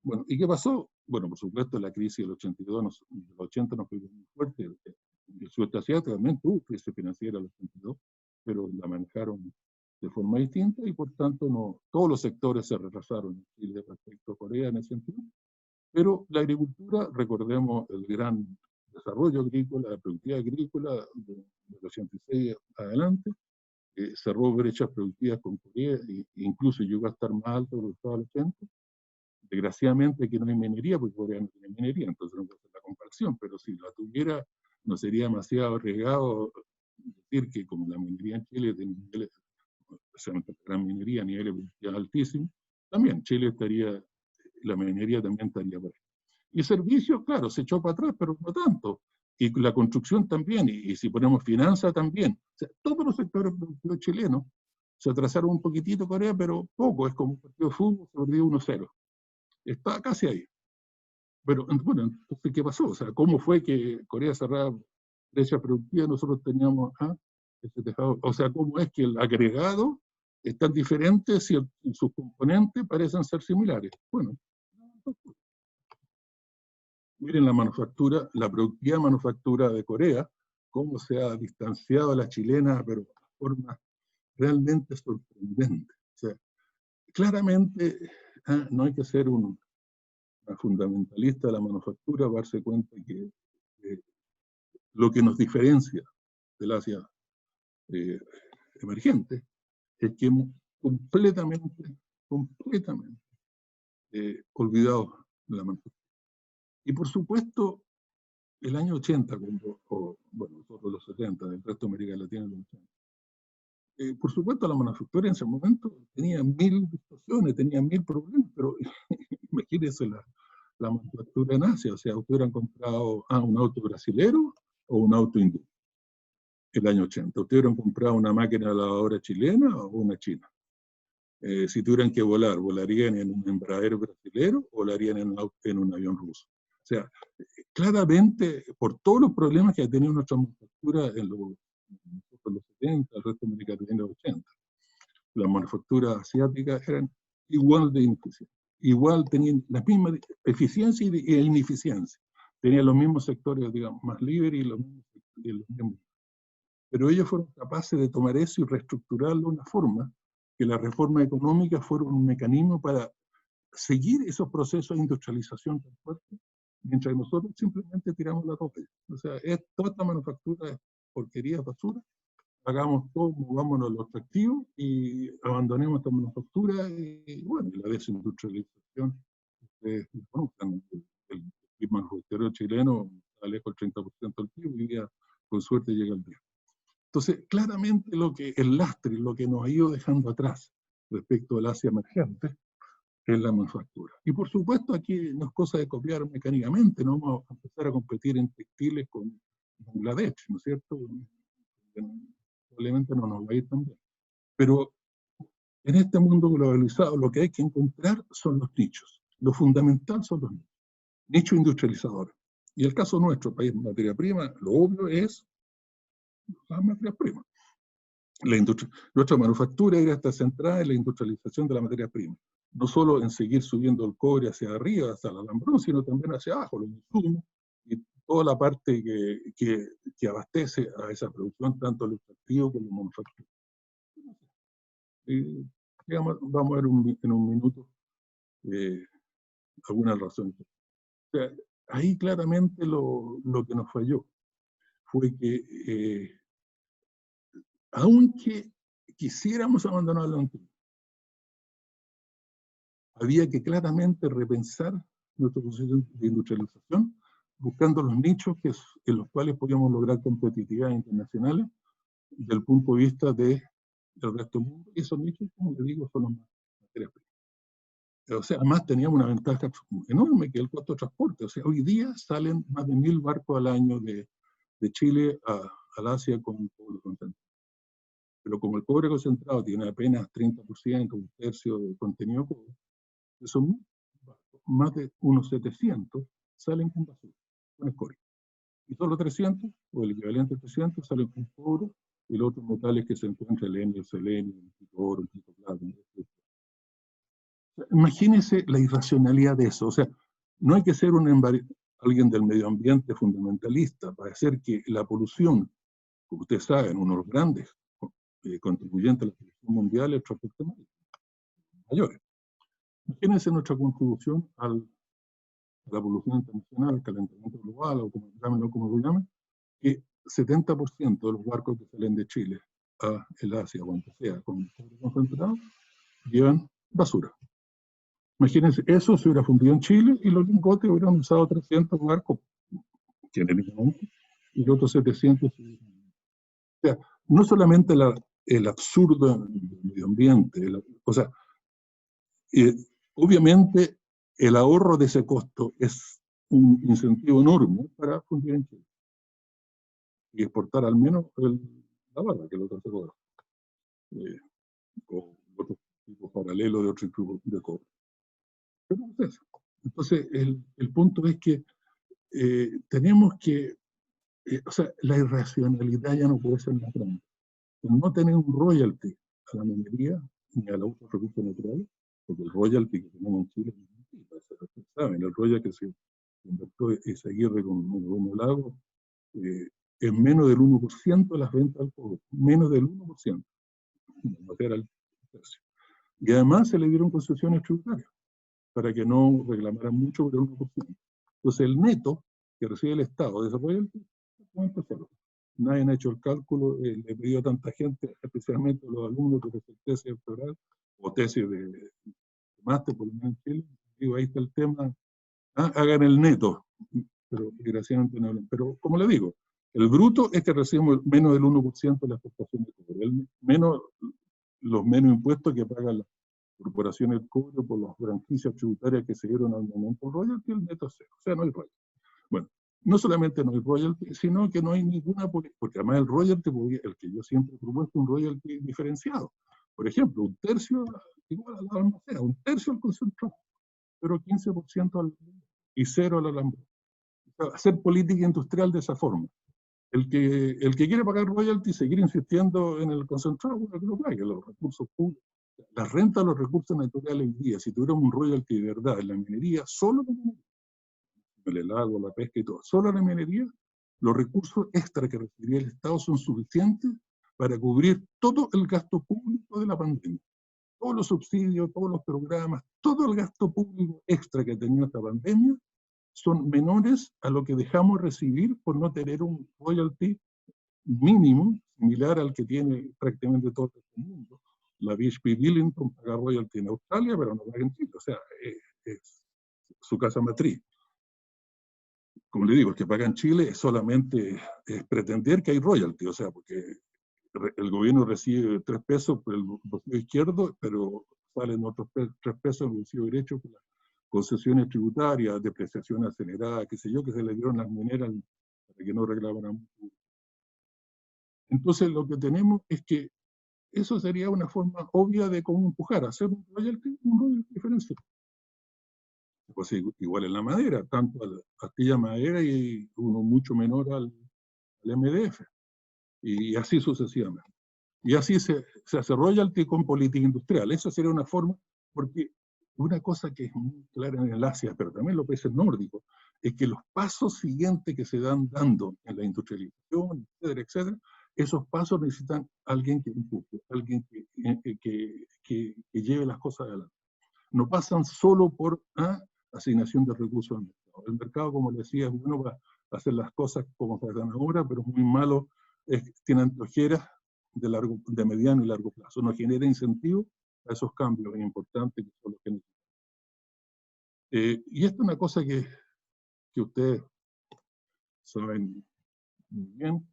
Bueno, ¿y qué pasó? Bueno, por supuesto, la crisis del 82, del 80 nos pegó muy fuerte. El sudeste asiático también tuvo crisis financiera en el 82, pero la manejaron de forma distinta, y por tanto no, todos los sectores se retrasaron en Chile respecto a Corea en ese sentido. Pero la agricultura, recordemos el gran desarrollo agrícola, la productividad agrícola del 86 adelante, cerró brechas productivas con Corea, e incluso llegó a estar más alto que estaba el 80. Desgraciadamente que no hay minería, porque Corea no tiene minería, entonces no puedo hacer la comparación, pero si la tuviera, no sería demasiado arriesgado decir que como la minería en Chile tiene niveles, especialmente la gran minería, a niveles altísimos, también Chile estaría, la minería también estaría por ahí. Y servicios, claro, se echó para atrás, pero no tanto. Y la construcción también, y si ponemos finanzas también. O sea, todos los sectores productivos chilenos se atrasaron un poquitito Corea, pero poco, es como un partido de fútbol, se perdió 1-0. Está casi ahí. Pero bueno, entonces, ¿qué pasó? O sea, ¿cómo fue que Corea cerraba brecha productiva? Nosotros teníamos ese tejado. O sea, ¿cómo es que el agregado es tan diferente si sus componentes parecen ser similares? Bueno, miren la manufactura, la productividad manufactura de Corea, cómo se ha distanciado a la chilena, pero de forma realmente sorprendente. O sea, claramente no hay que ser una fundamentalista de la manufactura para darse cuenta que lo que nos diferencia del Asia emergente es que hemos completamente olvidado la manufactura. Y por supuesto, el año 80, bueno, nosotros los 70, del resto de América Latina, los 80. Por supuesto, la manufactura en ese momento tenía 1000 distorsiones, tenía 1000 problemas, pero imagínense la manufactura en Asia. O sea, hubieran comprado un auto brasilero o un auto hindú el año 80. Ustedes hubieran comprado una máquina lavadora chilena o una china. Si tuvieran que volar, ¿volarían en un Embraer brasilero o volarían en un avión ruso? O sea, claramente, por todos los problemas que ha tenido nuestra manufactura en los 70, el resto de América Latina en los 80, las manufacturas asiáticas eran igual de ineficientes. Igual tenían la misma eficiencia e ineficiencia. Tenían los mismos sectores, digamos, más libres y los mismos. Pero ellos fueron capaces de tomar eso y reestructurarlo de una forma que las reformas económicas fueron un mecanismo para seguir esos procesos de industrialización tan fuertes, mientras nosotros simplemente tiramos la ropa. O sea, toda esta manufactura es porquería, basura. Hagamos todo, movámonos a lo atractivo y abandonemos esta manufactura. Y bueno, la desindustrialización, ustedes conozcan, el PIB manufacturero chileno está lejos del 30% del PIB, y ya con suerte llega el 10%. Entonces, claramente el lastre, lo que nos ha ido dejando atrás respecto al Asia emergente, es la manufactura. Y por supuesto, aquí no es cosa de copiar mecánicamente, no vamos a empezar a competir en textiles con Bangladesh, ¿no es cierto? Probablemente no nos va a ir tan bien. Pero en este mundo globalizado, lo que hay que encontrar son los nichos. Lo fundamental son los nichos. Nicho industrializador. Y el caso nuestro, país materia prima, lo obvio es las materias primas. Nuestra manufactura está centrada en la industrialización de la materia prima. No solo en seguir subiendo el cobre hacia arriba, hasta el alambrón, sino también hacia abajo, los insumos, y toda la parte que abastece a esa producción, tanto el extractivo como el manufacturero. Vamos a ver en un minuto algunas razones. O sea, ahí claramente lo que nos falló fue que, aunque quisiéramos abandonar la antigua, había que claramente repensar nuestra posición de industrialización, buscando los nichos en los cuales podíamos lograr competitividad internacional desde el punto de vista del resto del mundo. Y esos nichos, como les digo, son los materias primas. O sea, además teníamos una ventaja enorme, que es el costo de transporte. O sea, hoy día salen más de 1000 barcos al año de Chile al Asia con cobre concentrado. Pero como el cobre concentrado tiene apenas 30%, un tercio de contenido de cobre, esos más de unos 700 salen con basura, con escoria. Y solo 300, o el equivalente a 300, salen con cobre y los otros metales que se encuentran, el selenio, el oro, el plata, etc. Imagínense la irracionalidad de eso. O sea, no hay que ser alguien del medio ambiente fundamentalista para hacer que la polución, como ustedes saben, uno de los grandes contribuyentes a la polución mundial es el transporte mayor. Imagínense nuestra contribución a la polución internacional, al calentamiento global, o como lo llamen, que 70% de los barcos que salen de Chile a el Asia, o donde sea, con el concentrado, llevan basura. Imagínense, eso se hubiera fundido en Chile y los lingotes hubieran usado 300 barcos genéricamente y los otros 700. O sea, no solamente el absurdo del medio ambiente, o sea, obviamente el ahorro de ese costo es un incentivo enorme para fundir en Chile y exportar al menos la barra, que es lo que hace cobre, o otros tipos paralelos de otro tipo de cobre. Pero no es eso. Entonces, el punto es que tenemos que, o sea, la irracionalidad ya no puede ser más grande. No tener un royalty a la minería ni a los otros recursos naturales, porque el royalty que tenemos en Chile es mentira, saben, el royalty que se invirtió Izaguirre con el Lago es menos del 1% de las ventas al cobre, menos del 1%, no era el tercio. Y además se le dieron concesiones tributarias para que no reclamaran mucho por el 1%. Entonces el neto que recibe el Estado de ese royalty es cero. Nadie ha hecho el cálculo, le he pedido a tanta gente, especialmente a los alumnos que hacen tesis doctoral o tesis de máster, por lo menos en Chile. Digo, ahí está el tema, hagan el neto, pero desgraciadamente no hablan. Pero como le digo, el bruto es que recibimos menos del 1% de las exportaciones de cobre, los menos impuestos que pagan las corporaciones de cobre por las franquicias tributarias que se dieron al momento del royalty, el neto es cero, o sea, no hay royalty. Bueno, no solamente no hay royalty, sino que no hay ninguna política, porque además el royalty, el que yo siempre he propuesto, un royalty diferenciado. Por ejemplo, un tercio igual a la almacena, un tercio al concentrado, pero 15% al y cero al alambre. O sea, hacer política industrial de esa forma. El que quiere pagar royalty y seguir insistiendo en el concentrado, bueno, que lo pague, los recursos públicos. La renta de los recursos naturales hoy día, si tuviéramos un royalty de verdad en la minería, solo la minería, el agua, la pesca y todo, solo la minería, los recursos extra que recibiría el Estado son suficientes para cubrir todo el gasto público de la pandemia. Todos los subsidios, todos los programas, todo el gasto público extra que tenía esta pandemia son menores a lo que dejamos recibir por no tener un royalty mínimo similar al que tiene prácticamente todo el mundo. La BHP Billiton paga royalty en Australia, pero no paga en Chile, o sea, es su casa matriz. Como le digo, el que paga en Chile es solamente pretender que hay royalty, o sea, porque el gobierno recibe 3 pesos por el bolsillo izquierdo, pero salen otros 3 pesos en el bolsillo derecho por las concesiones tributarias, depreciación acelerada, qué sé yo, que se le dieron las mineras para que no reclamaran. Entonces lo que tenemos es que eso sería una forma obvia de cómo empujar, hacer un royalty diferencial. Pues igual en la madera, tanto a la astilla madera y uno mucho menor al MDF, y así sucesivamente. Y así se hace royalty con política industrial. Esa sería una forma, porque una cosa que es muy clara en el Asia, pero también en los países nórdicos, es que los pasos siguientes que se dan dando en la industrialización, etcétera, etcétera, esos pasos necesitan alguien que empuje, alguien que lleve las cosas adelante. No pasan solo por asignación de recursos al mercado. El mercado, como le decía, es bueno para hacer las cosas como se dan ahora, pero es muy malo, tiene antojeras de mediano y largo plazo. No genera incentivos a esos cambios importantes que son los que necesitamos. Y esto es una cosa que ustedes saben muy bien,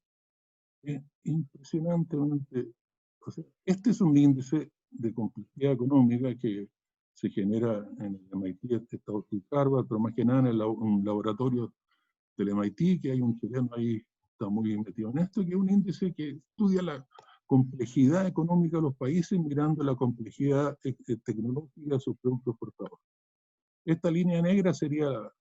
es impresionantemente, o sea, este es un índice de complejidad económica que se genera en el MIT, Estados Unidos, Harvard, pero más que nada en un laboratorio del MIT, que hay un chileno ahí, está muy metido en esto, que es un índice que estudia la complejidad económica de los países mirando la complejidad tecnológica de sus productos exportadores. Esta línea negra sería la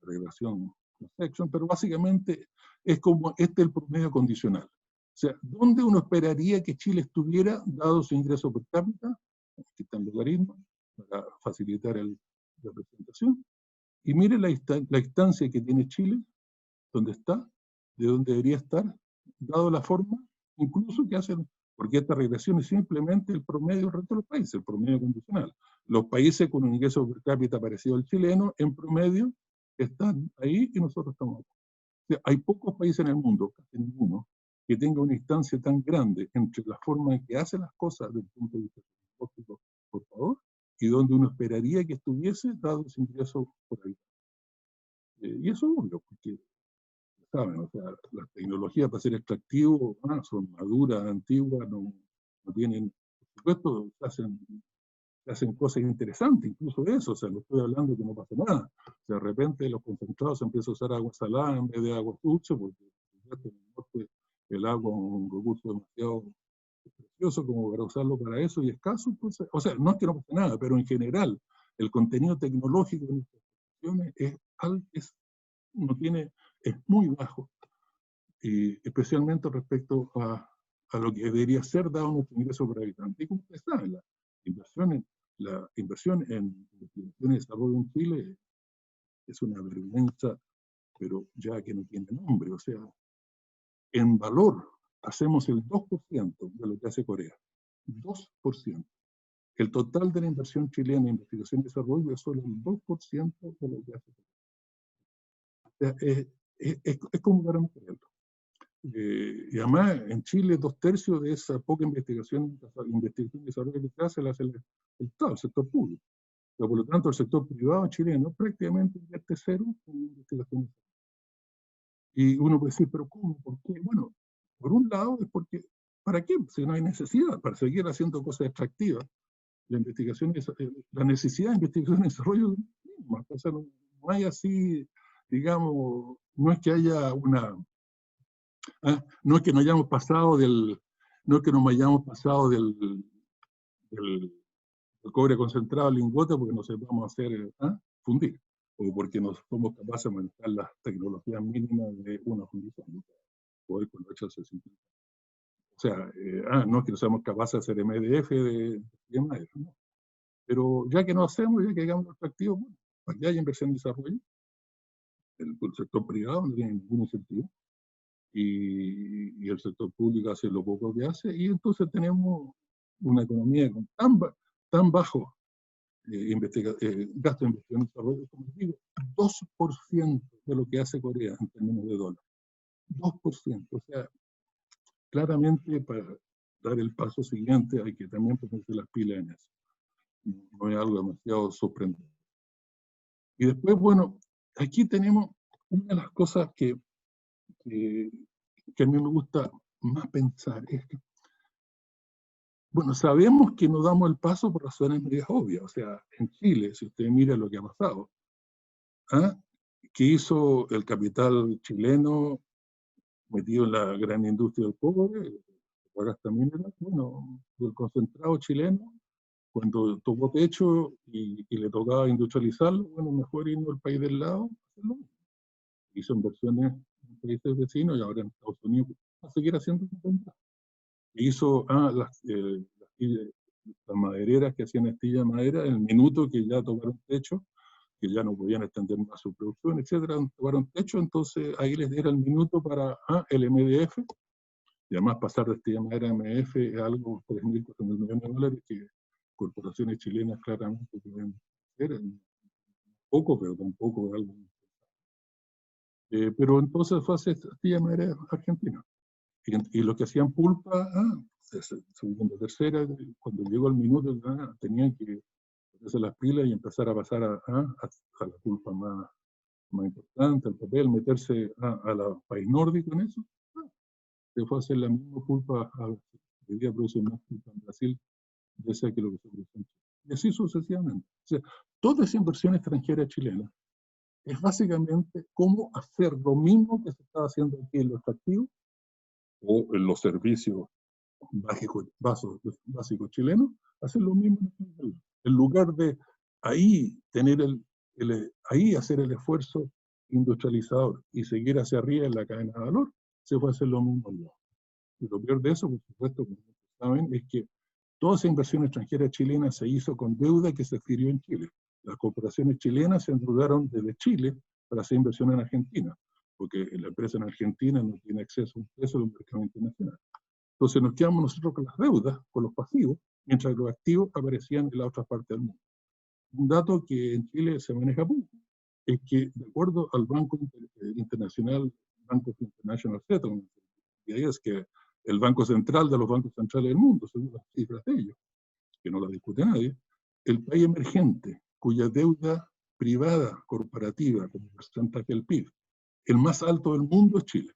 regulación section, pero básicamente es como este el promedio condicional. O sea, ¿dónde uno esperaría que Chile estuviera, dado su ingreso per cápita? Aquí está el logaritmo, para facilitar la presentación. Y mire la instancia que tiene Chile, donde está, de donde debería estar, dado la forma, incluso que hacen, porque esta regresión es simplemente el promedio del resto de los países, el promedio condicional. Los países con un ingreso per cápita parecido al chileno, en promedio, están ahí y nosotros estamos acá. O sea, hay pocos países en el mundo, casi ninguno, que tenga una instancia tan grande entre la forma en que hace las cosas desde el punto de vista tecnológico, por favor, y donde uno esperaría que estuviese, dado ese ingreso por ahí. Y eso es obvio, porque saben, o sea, las tecnologías para ser extractivo son maduras, antiguas, no tienen, por supuesto, se hacen cosas interesantes, incluso eso, o sea, no estoy hablando que no pasa nada. O sea, de repente los concentrados se empieza a usar agua salada en vez de agua dulce, porque en el norte el agua es un recurso demasiado precioso como para usarlo para eso y escaso. Entonces, o sea, no es que no pase nada, pero en general el contenido tecnológico de nuestras instituciones no tiene, es muy bajo, y especialmente respecto a lo que debería ser dado nuestro ingreso por habitante. Y como ustedes saben, la inversión en investigación y desarrollo en Chile es una vergüenza, pero ya que no tiene nombre. O sea, en valor hacemos el 2% de lo que hace Corea. 2%. El total de la inversión chilena en investigación y desarrollo es solo el 2% de lo que hace Corea. O sea, es como para no creerlo. Y además, en Chile, 2/3 de esa poca investigación y desarrollo que se hace, la hace el Estado, el sector público. Pero, por lo tanto, el sector privado chileno prácticamente invierte cero en investigación. Y uno puede decir, ¿pero cómo? ¿Por qué? Bueno, por un lado es porque, ¿para qué? Si no hay necesidad, para seguir haciendo cosas extractivas. La investigación, la necesidad de investigación y desarrollo, o sea, no hay así, digamos, no es que haya una no es que nos hayamos pasado no es que nos hayamos pasado del cobre concentrado al lingote porque no sepamos hacer fundir, o porque no somos capaces de manejar las tecnologías mínimas de una fundición, poder con 860. O sea, no es que no seamos capaces de hacer MDF de madera, no. Pero ya que no hacemos, ya que hagamos lo atractivo, bueno, aquí hay inversión y desarrollo, el sector privado no tiene ningún incentivo, y el sector público hace lo poco que hace, y entonces tenemos una economía con tan bajo gasto de investigación y desarrollo, como les digo, 2% de lo que hace Corea en términos de dólares. 2%. O sea, claramente para dar el paso siguiente hay que también ponerse las pilas en eso. No es algo demasiado sorprendente. Y después, bueno, aquí tenemos una de las cosas que a mí me gusta más pensar, es que, bueno, sabemos que no damos el paso por razones medias obvias. O sea, en Chile, si usted mira lo que ha pasado, ¿qué hizo el capital chileno metido en la gran industria del cobre? También era, bueno, el concentrado chileno, cuando tocó techo y le tocaba industrializarlo, bueno, mejor irnos al país del lado, hacerlo. Hizo inversiones en países vecinos y ahora en Estados Unidos va a seguir haciendo hizo las madereras que hacían astilla de madera, en el minuto que ya tocaron techo, que ya no podían extender más su producción, etcétera, tocaron techo, entonces ahí les era el minuto para el MDF, y además pasar de astilla de madera a MDF es algo, 3.000, 4.000 millones de dólares, que corporaciones chilenas claramente pueden hacer, poco, pero tampoco es algo. Pero entonces fue hacer astilla de madera argentina. Y los que hacían pulpa, segunda, tercera, cuando llegó el minuto, tenían que hacer las pilas y empezar a pasar a la pulpa más importante, al papel, meterse a la país nórdico en eso. Se fue a hacer la misma pulpa, hoy día producen más pulpa en Brasil, ya sea que lo que se produce en Chile. Y así sucesivamente. O sea, toda esa inversión extranjera chilena es básicamente cómo hacer lo mismo que se estaba haciendo aquí en los extractivos o en los servicios básicos chilenos, hacer lo mismo en lugar de ahí tener ahí hacer el esfuerzo industrializador y seguir hacia arriba en la cadena de valor, se puede hacer lo mismo allá. Y lo peor de eso, por supuesto, como saben, es que toda esa inversión extranjera chilena se hizo con deuda que se adquirió en Chile. Las corporaciones chilenas se endeudaron desde Chile para hacer inversión en Argentina, porque la empresa en Argentina no tiene acceso a un peso del mercado internacional. Entonces nos quedamos nosotros con las deudas, con los pasivos, mientras los activos aparecían en la otra parte del mundo. Un dato que en Chile se maneja poco es que, de acuerdo al Banco Internacional, Bank of International Settlement, es que el banco central de los bancos centrales del mundo, según las cifras de ellos, que no las discute nadie, el país emergente cuya deuda privada corporativa como porcentaje del PIB, el más alto del mundo es Chile.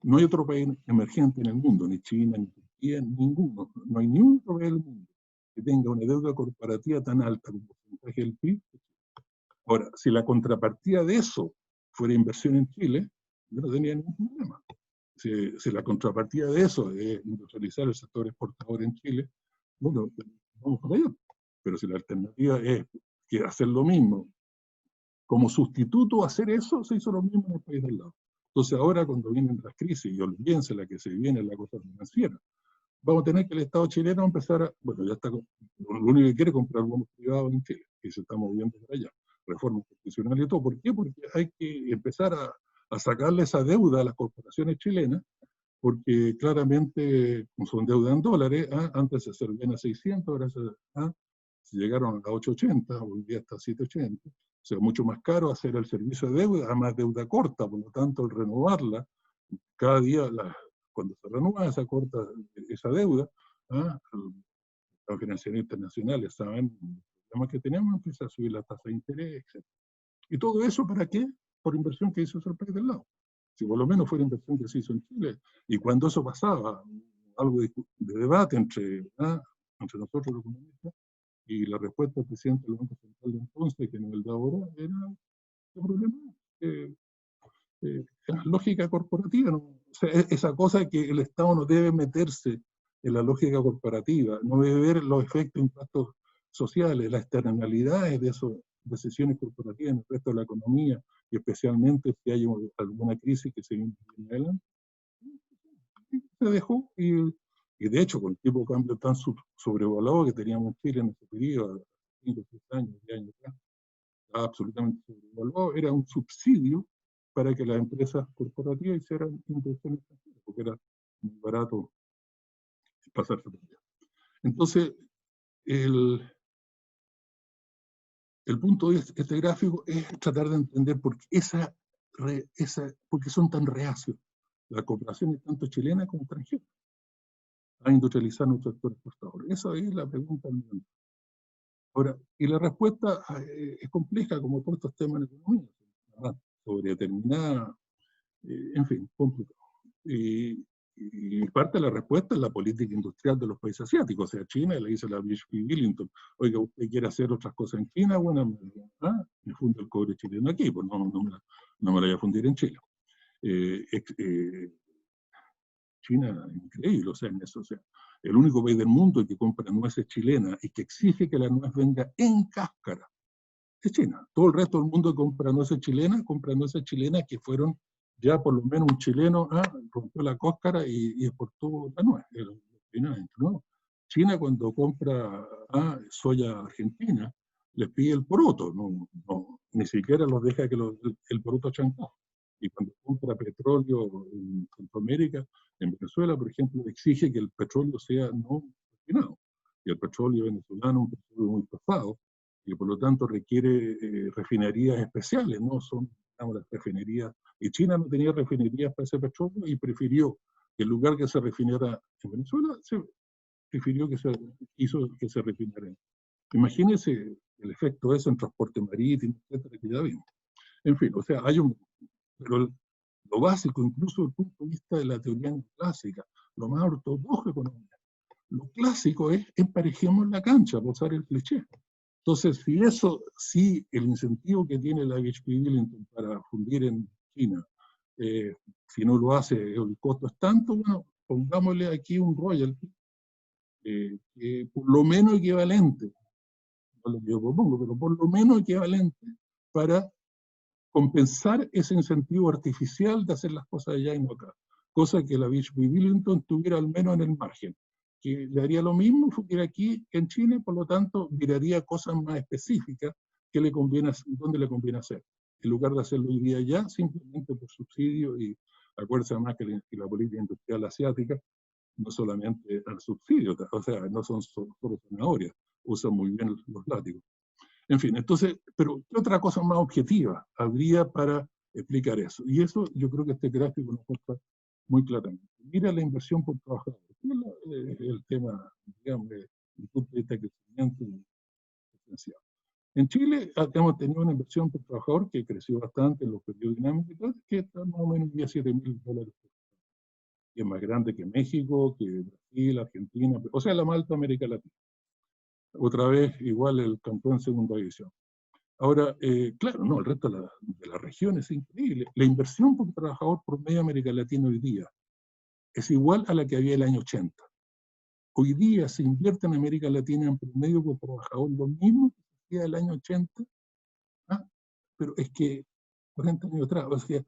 No hay otro país emergente en el mundo, ni China, ni Turquía, ninguno. No hay ni un otro país del mundo que tenga una deuda corporativa tan alta como porcentaje del PIB. Ahora, si la contrapartida de eso fuera inversión en Chile, yo no tenía ningún problema. Si la contrapartida de eso es industrializar el sector exportador en Chile, bueno, vamos para allá. Pero si la alternativa es que hacer lo mismo, como sustituto a hacer eso, se hizo lo mismo en el país del lado. Entonces ahora cuando vienen las crisis, y olvídense la que se viene, la cosa financiera, vamos a tener que el Estado chileno empezar a, bueno, ya está, lo único que quiere es comprar bonos privados en Chile, y se está moviendo para allá, reforma constitucional y todo. ¿Por qué? Porque hay que empezar a sacarle esa deuda a las corporaciones chilenas, porque claramente son deuda en dólares, antes se servían a 600, ahora se llegaron a 880, hoy día está a 780, o sea, mucho más caro hacer el servicio de deuda, además deuda corta, por lo tanto, el renovarla, cada día, cuando se renueva esa deuda, los financieros internacionales saben el problema que tenemos, empieza a subir la tasa de interés, etc. ¿Y todo eso para qué? Por inversión que hizo el país del lado. Si por lo menos fuera inversión que se hizo en Chile, y cuando eso pasaba, algo de debate entre nosotros los economistas, y la respuesta del presidente del Banco Central de entonces, que no es el de ahora, era el problema. Lógica corporativa, ¿no? O sea, esa cosa que el Estado no debe meterse en la lógica corporativa, no debe ver los efectos, impactos sociales, las externalidades de esas decisiones corporativas en el resto de la economía, y especialmente si hay alguna crisis que se viene adelante. Se dejó, y de hecho, con el tipo de cambio tan sobrevaluado que teníamos en Chile en ese periodo, 5, 6 años, 10 años atrás, estaba absolutamente sobrevaluado, era un subsidio para que las empresas corporativas hicieran inversiones extranjeras, porque era muy barato pasarse por allá. Entonces, el punto de este gráfico es tratar de entender por qué porque son tan reacios las corporaciones, tanto chilenas como extranjeras, a industrializar nuestro sector exportador. Esa es la pregunta del momento. Ahora, y la respuesta es compleja, como todos estos temas en economía, sobredeterminada, en fin, complicado. Y parte de la respuesta es la política industrial de los países asiáticos. O sea, China le dice a la Billington, oiga, ¿usted quiere hacer otras cosas en China? Bueno, me fundo el cobre chileno aquí, pues no me la voy a fundir en Chile. China, increíble, o sea, en eso, o sea, el único país del mundo que compra nueces chilenas y que exige que la nuez venga en cáscara es China. Todo el resto del mundo compra nueces chilenas que fueron ya por lo menos un chileno rompió la cáscara y exportó la nuez. ¿No? China cuando compra soya argentina, les pide el poroto, ni siquiera los deja que el poroto chancado. Y cuando compra petróleo en Centroamérica, en Venezuela, por ejemplo, exige que el petróleo sea no refinado. Y el petróleo venezolano es un petróleo muy pesado, y por lo tanto requiere refinerías especiales, no son, digamos, las refinerías. Y China no tenía refinerías para ese petróleo y prefirió que en lugar que se refinara en Venezuela, prefirió hizo que se refinara. Imagínense el efecto de eso en transporte marítimo, etcétera, que ya vimos. En fin, o sea, pero lo básico, incluso desde el punto de vista de la teoría clásica, lo más ortodoxo de economía, lo clásico es emparejemos la cancha, por usar el cliché. Entonces, si el incentivo que tiene la HP Billington para fundir en China, si no lo hace, el costo es tanto, bueno, pongámosle aquí un royalty, por lo menos equivalente, no lo que yo propongo, pero por lo menos equivalente para compensar ese incentivo artificial de hacer las cosas allá y no acá. Cosa que la HP Billington tuviera al menos en el margen, que le haría lo mismo si estuviera aquí en Chile, por lo tanto, miraría cosas más específicas que le conviene, donde le conviene hacer. En lugar de hacerlo hoy día allá, simplemente por subsidio, y acuérdense además que la política industrial asiática no solamente al subsidio, o sea, no son solo zanahorias, usan muy bien los látigos. En fin, entonces, pero ¿qué otra cosa más objetiva habría para explicar eso? Y eso yo creo que este gráfico nos muestra muy claramente. Mira la inversión por trabajador. Es el tema, digamos, del punto de vista de crecimiento esencial. En Chile hemos tenido una inversión por trabajador que creció bastante en los periodos dinámicos, que está más o menos en $7.000. Y es más grande que México, que Brasil, Argentina, o sea, la más alta América Latina. Otra vez, igual el campeón en segunda división. Ahora, claro, no, el resto de la región es increíble. La inversión por trabajador por medio de América Latina hoy día es igual a la que había el año 80. Hoy día se invierte en América Latina en promedio por trabajador lo mismo que se hacía el año 80, pero es que 40 años atrás, o sea,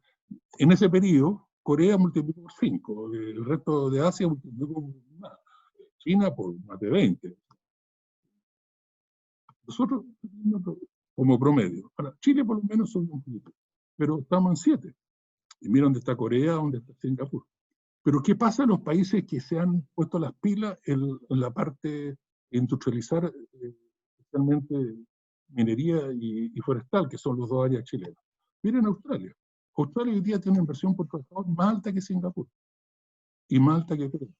en ese periodo, Corea multiplicó por 5, el resto de Asia multiplicó por más, China por más de 20. Nosotros, como promedio, para Chile por lo menos son un poquito, pero estamos en 7. Y mira dónde está Corea, dónde está Singapur. Pero ¿qué pasa en los países que se han puesto las pilas en la parte de industrializar, especialmente minería y forestal, que son los dos áreas chilenas? Miren Australia. Australia hoy día tiene una inversión por trabajador más alta que Singapur y más alta que Corea.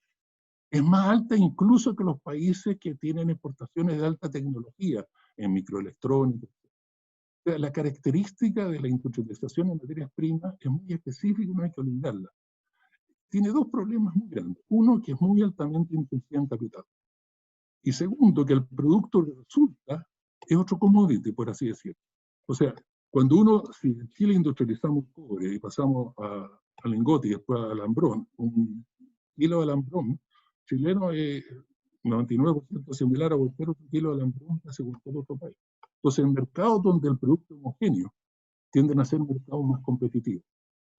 Es más alta incluso que los países que tienen exportaciones de alta tecnología en microelectrónica. O sea, la característica de la industrialización en materias primas es muy específica y no hay que olvidarla. Tiene dos problemas muy grandes. Uno, que es muy altamente intensiva en capital. Y segundo, que el producto que resulta es otro commodity, por así decirlo. O sea, si en Chile industrializamos cobre y pasamos a lingote y después a alambrón, un kilo de alambrón chileno es 99% similar a cualquier otro kilo de alambrón que hace cualquier otro país. Entonces, en mercados donde el producto es homogéneo tienden a ser mercados más competitivos.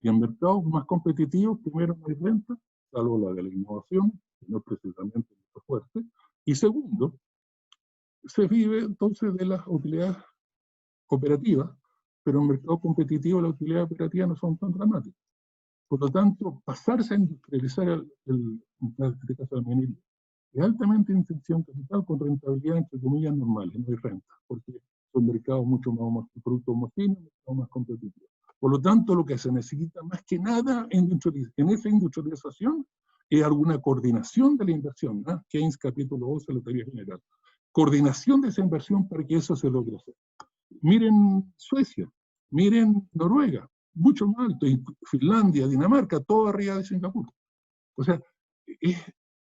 Y en mercados más competitivos, primero no hay renta, salvo la de la innovación, que no es precisamente nuestro fuerte. Y segundo, se vive entonces de las utilidades operativas, pero en mercados competitivos las utilidades operativas no son tan dramáticas. Por lo tanto, pasarse a industrializar en este caso la minería, es altamente intensión capital con rentabilidad entre comillas normales, no hay renta, porque son mercados mucho más productos homogéneos, mercados más competitivos. Por lo tanto, lo que se necesita más que nada en esa industrialización es alguna coordinación de la inversión, ¿no? Keynes capítulo 12 de la teoría general. Coordinación de esa inversión para que eso se logre hacer. Miren Suecia, miren Noruega, mucho más alto, y Finlandia, Dinamarca, todo arriba de Singapur. O sea, es,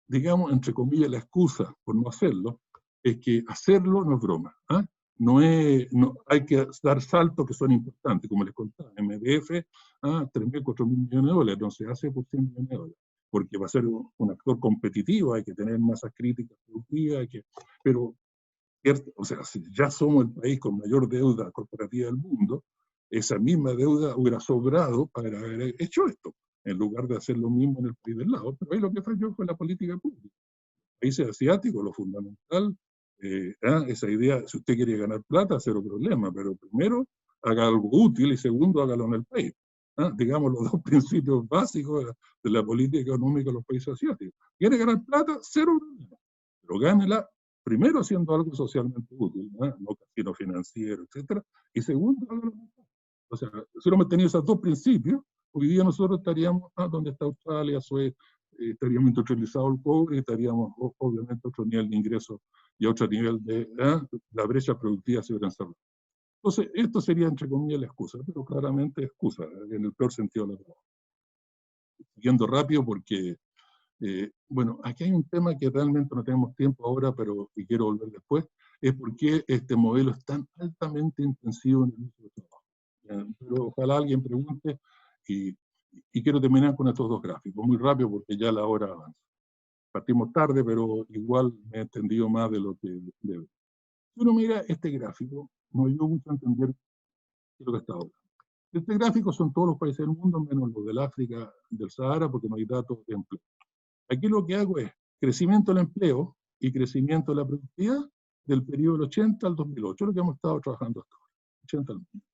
digamos, entre comillas, la excusa por no hacerlo, es que hacerlo no es broma. ¿eh? Hay que dar saltos que son importantes, como les contaba, MDF, 3.000, 4.000 millones de dólares, no se hace por 100 millones de dólares, porque va a ser un actor competitivo, hay que tener masas críticas productivas, pero, o sea, si ya somos el país con mayor deuda corporativa del mundo, esa misma deuda hubiera sobrado para haber hecho esto, en lugar de hacer lo mismo en el país del lado, pero ahí lo que falló fue la política pública. países asiáticos lo fundamental, esa idea, si usted quiere ganar plata, cero problema, pero primero haga algo útil y segundo hágalo en el país. Digamos los dos principios básicos de la política económica de los países asiáticos. ¿Quiere ganar plata? Cero problema, pero gánela primero haciendo algo socialmente útil, no casino financiero, etcétera, y segundo, hágalo en el país. O sea, si hubiéramos tenido esos dos principios, hoy día nosotros estaríamos donde está Australia, Suecia, estaríamos industrializados el cobre y estaríamos obviamente a otro nivel de ingresos y a otro nivel de la brecha productiva se hubiera cerrado. Entonces, esto sería entre comillas la excusa, pero claramente excusa, en el peor sentido de la palabra. Siguiendo rápido porque, bueno, aquí hay un tema que realmente no tenemos tiempo ahora, pero y quiero volver después, es por qué este modelo es tan altamente intensivo en el uso del trabajo. Pero ojalá alguien pregunte y quiero terminar con estos dos gráficos, muy rápido porque ya la hora avanza. Partimos tarde, pero igual me he entendido más de lo que debe. Si uno mira este gráfico, no ayuda mucho a entender qué es lo que está hablando. Este gráfico son todos los países del mundo, menos los del África, del Sahara, porque no hay datos de empleo. Aquí lo que hago es crecimiento del empleo y crecimiento de la productividad del periodo del 80 al 2008, lo que hemos estado trabajando hasta ahora, 80 al 2008.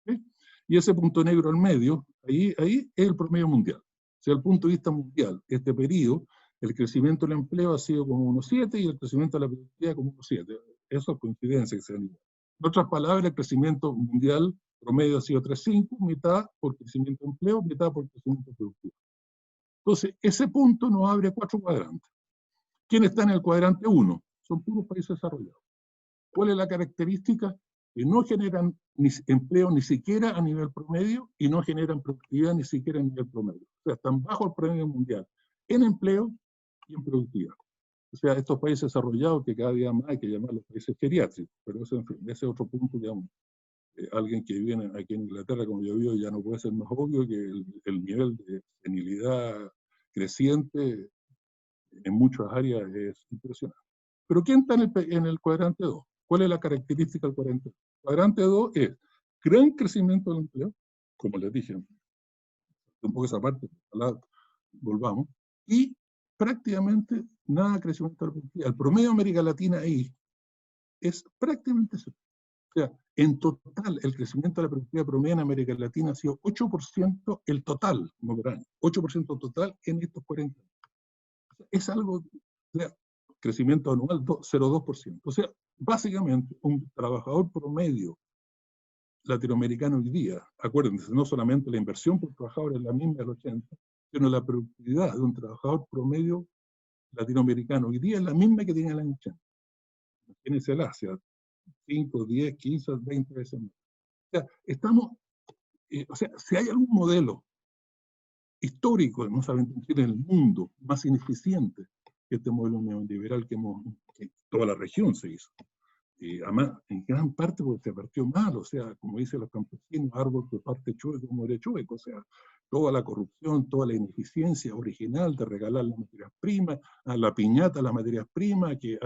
¿Okay? Y ese punto negro al medio, ahí es el promedio mundial. O sea, desde el punto de vista mundial, este periodo, el crecimiento del empleo ha sido como 1,7 y el crecimiento de la productividad como 1,7. Eso es coincidencia que se han ido. En otras palabras, el crecimiento mundial promedio ha sido 3,5, mitad por crecimiento de empleo, mitad por crecimiento productivo. Entonces, ese punto nos abre 4 cuadrantes. ¿Quién está en el cuadrante 1? Son puros países desarrollados. ¿Cuál es la característica? Que no generan empleo ni siquiera a nivel promedio y no generan productividad ni siquiera a nivel promedio. O sea, están bajo el promedio mundial en empleo y en productividad. O sea, estos países desarrollados que cada día más hay que llamarlos países geriátricos, pero eso, en fin, ese es otro punto, digamos. Alguien que viene aquí en Inglaterra, como yo vivo, ya no puede ser más obvio que el nivel de senilidad creciente en muchas áreas es impresionante. Pero ¿quién está en el cuadrante 2? ¿Cuál es la característica del cuadrante 2? El cuadrante 2 es gran crecimiento del empleo, como les dije, un poco esa parte, ojalá volvamos, y prácticamente nada de crecimiento de la productividad. El promedio de América Latina ahí es prácticamente eso. O sea, en total, el crecimiento de la productividad promedio en América Latina ha sido 8% el total, no por año, 8% total en estos 40 años. O sea, es algo, o sea, crecimiento anual 0,2%. O sea, básicamente, un trabajador promedio latinoamericano hoy día, acuérdense, no solamente la inversión por trabajador es la misma del 80, sino la productividad de un trabajador promedio latinoamericano hoy día es la misma que tenía en el año 80. Imagínense el Asia, 5, 10, 15, 20 veces más. O sea, estamos, o sea, si hay algún modelo histórico, no saben en el mundo, más ineficiente que este modelo neoliberal que toda la región se hizo. Además, en gran parte porque se partió mal, o sea, como dicen los campesinos, árbol que parte chueco muere chueco, o sea, toda la corrupción, toda la ineficiencia original de regalar las materias primas, a la piñata las materias primas, que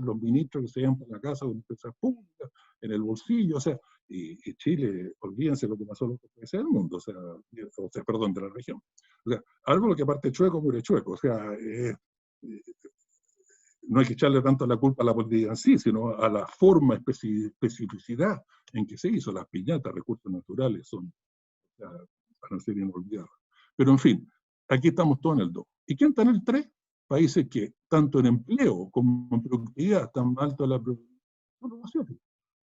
los ministros que se llevan por la casa de empresas públicas, en el bolsillo, o sea, y Chile, olvídense lo que pasó en los países del mundo, o sea, perdón, de la región. O sea, árbol que parte chueco muere chueco, o sea, no hay que echarle tanto la culpa a la política en sí, sino a la forma, especificidad en que se hizo. Las piñatas, recursos naturales, son, o sea, van a ser inolvidables. Pero en fin, aquí estamos todos en el 2. ¿Y quién está en el 3? Países que, tanto en empleo como en productividad, están más altos la productividad.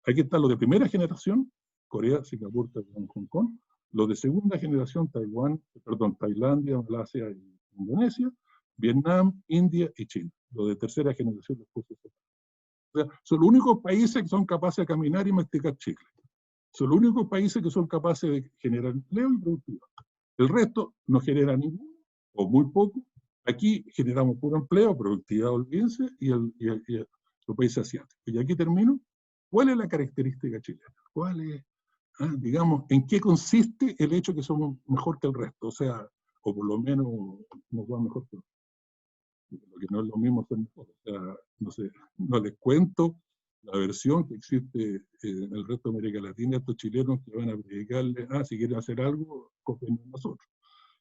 Aquí están los de primera generación, Corea, Singapur, Taiwán, Hong Kong. Los de segunda generación, Tailandia, Malasia y Indonesia. Vietnam, India y China. Los de tercera generación después de eso. O sea, son los únicos países que son capaces de caminar y masticar chicle. Son los únicos países que son capaces de generar empleo y productividad. El resto no genera ninguno, o muy poco. Aquí generamos puro empleo, productividad, olvídense, y los países asiáticos. Y aquí termino. ¿Cuál es la característica chilena? ¿Cuál es, digamos, en qué consiste el hecho que somos mejor que el resto? O sea, o por lo menos nos va mejor que el resto. Lo que no es lo mismo ser mejor. O sea, no sé, no les cuento la versión que existe en el resto de América Latina, estos chilenos que van a predicarle, si quieren hacer algo, copien de nosotros.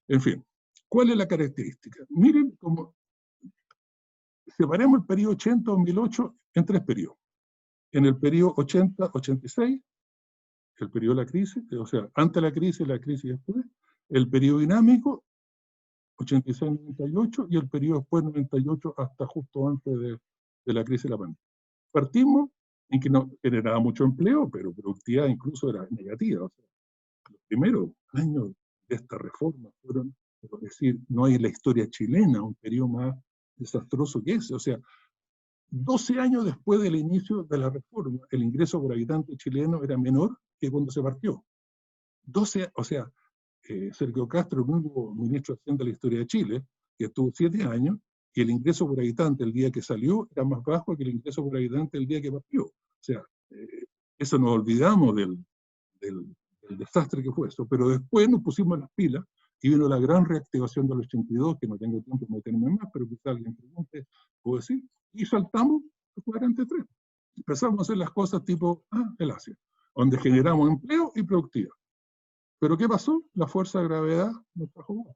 En fin, ¿cuál es la característica? Miren cómo, separemos el periodo 80-2008 en 3 periodos. En el periodo 80-86, el periodo de la crisis, o sea, antes de la crisis después, el periodo dinámico, 86-98, y el periodo después 98 hasta justo antes de la crisis de la pandemia. Partimos en que no generaba mucho empleo, pero productividad incluso era negativa. O sea, los primeros años de esta reforma fueron, es decir, no hay en la historia chilena un periodo más desastroso que ese. O sea, 12 años después del inicio de la reforma, el ingreso por habitante chileno era menor que cuando se partió. 12, o sea, Sergio Castro, el único ministro de Hacienda de la historia de Chile, que estuvo 7 años, y el ingreso por habitante el día que salió era más bajo que el ingreso por habitante el día que partió. O sea, eso nos olvidamos del desastre que fue eso, pero después nos pusimos las pilas y vino la gran reactivación del 82, que no tengo tiempo de meterme más, pero quizá alguien pregunte, puedo decir, y saltamos al cuadrante 3. Empezamos a hacer las cosas tipo el Asia, donde generamos empleo y productividad. Pero ¿qué pasó? La fuerza de gravedad nos trajo bajo.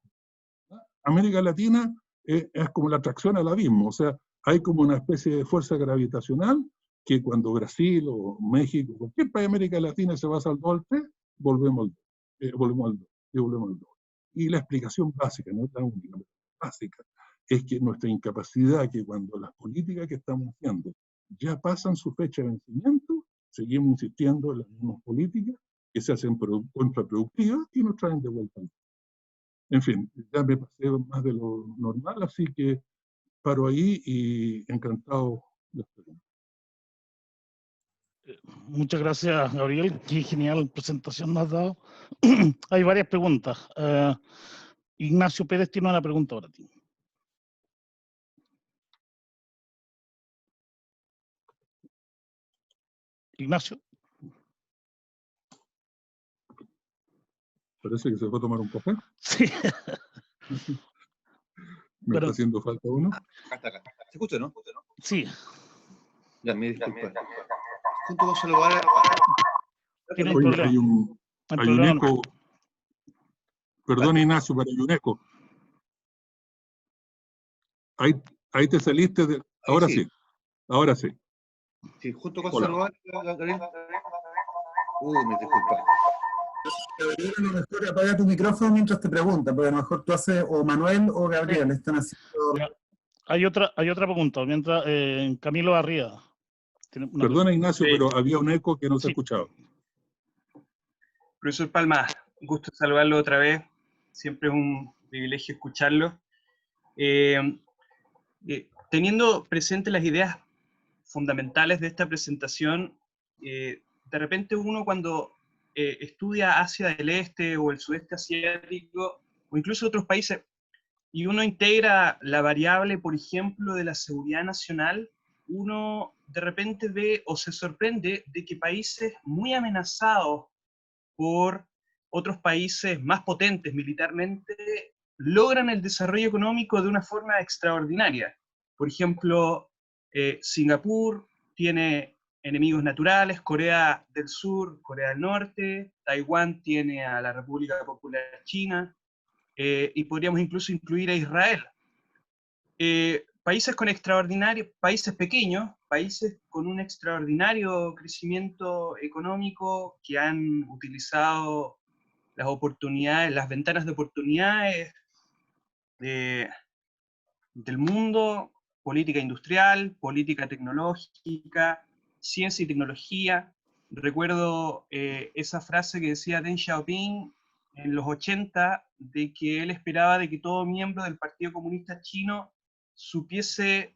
América Latina es como la atracción al abismo, o sea, hay como una especie de fuerza gravitacional que cuando Brasil o México, cualquier país de América Latina se va a salvar al 3, volvemos al 2, volvemos al 2. Y la explicación básica, no es la única, pero básica, es que nuestra incapacidad, que cuando las políticas que estamos haciendo ya pasan su fecha de vencimiento, seguimos insistiendo en las mismas políticas que se hacen contraproductivas y nos traen de vuelta. En fin, ya me pasé más de lo normal, así que paro ahí y encantado de estar. Muchas gracias, Gabriel. Qué genial presentación nos has dado. Hay varias preguntas. Ignacio Pérez tiene una pregunta para ti. Ignacio. Parece que se fue a tomar un café. Sí. Me está haciendo falta uno. Acá. ¿Se escucha, no? Sí. Ya, me disculpa. Junto con saludar. Oye, hay un eco. Perdón, Ignacio, pero hay un eco. Ahí te saliste de. Ahora sí. Ahora sí. Sí, junto con saludar. Me disculpa. A lo mejor apaga tu micrófono mientras te pregunta, porque a lo mejor tú haces, o Manuel o Gabriel, están haciendo... Hay otra pregunta, mientras Camilo Arriaga. Perdona, Ignacio, pero había un eco que no se escuchaba. Profesor Palma, un gusto saludarlo otra vez. Siempre es un privilegio escucharlo. Teniendo presentes las ideas fundamentales de esta presentación, de repente uno cuando estudia Asia del Este o el sudeste asiático, o incluso otros países, y uno integra la variable, por ejemplo, de la seguridad nacional, uno de repente ve o se sorprende de que países muy amenazados por otros países más potentes militarmente logran el desarrollo económico de una forma extraordinaria. Por ejemplo, Singapur tiene enemigos naturales, Corea del Sur, Corea del Norte, Taiwán tiene a la República Popular China, y podríamos incluso incluir a Israel. Países pequeños, países con un extraordinario crecimiento económico que han utilizado las oportunidades, las ventanas de oportunidades del mundo, política industrial, política tecnológica, ciencia y tecnología. Recuerdo esa frase que decía Deng Xiaoping en los 80, de que él esperaba de que todo miembro del Partido Comunista Chino supiese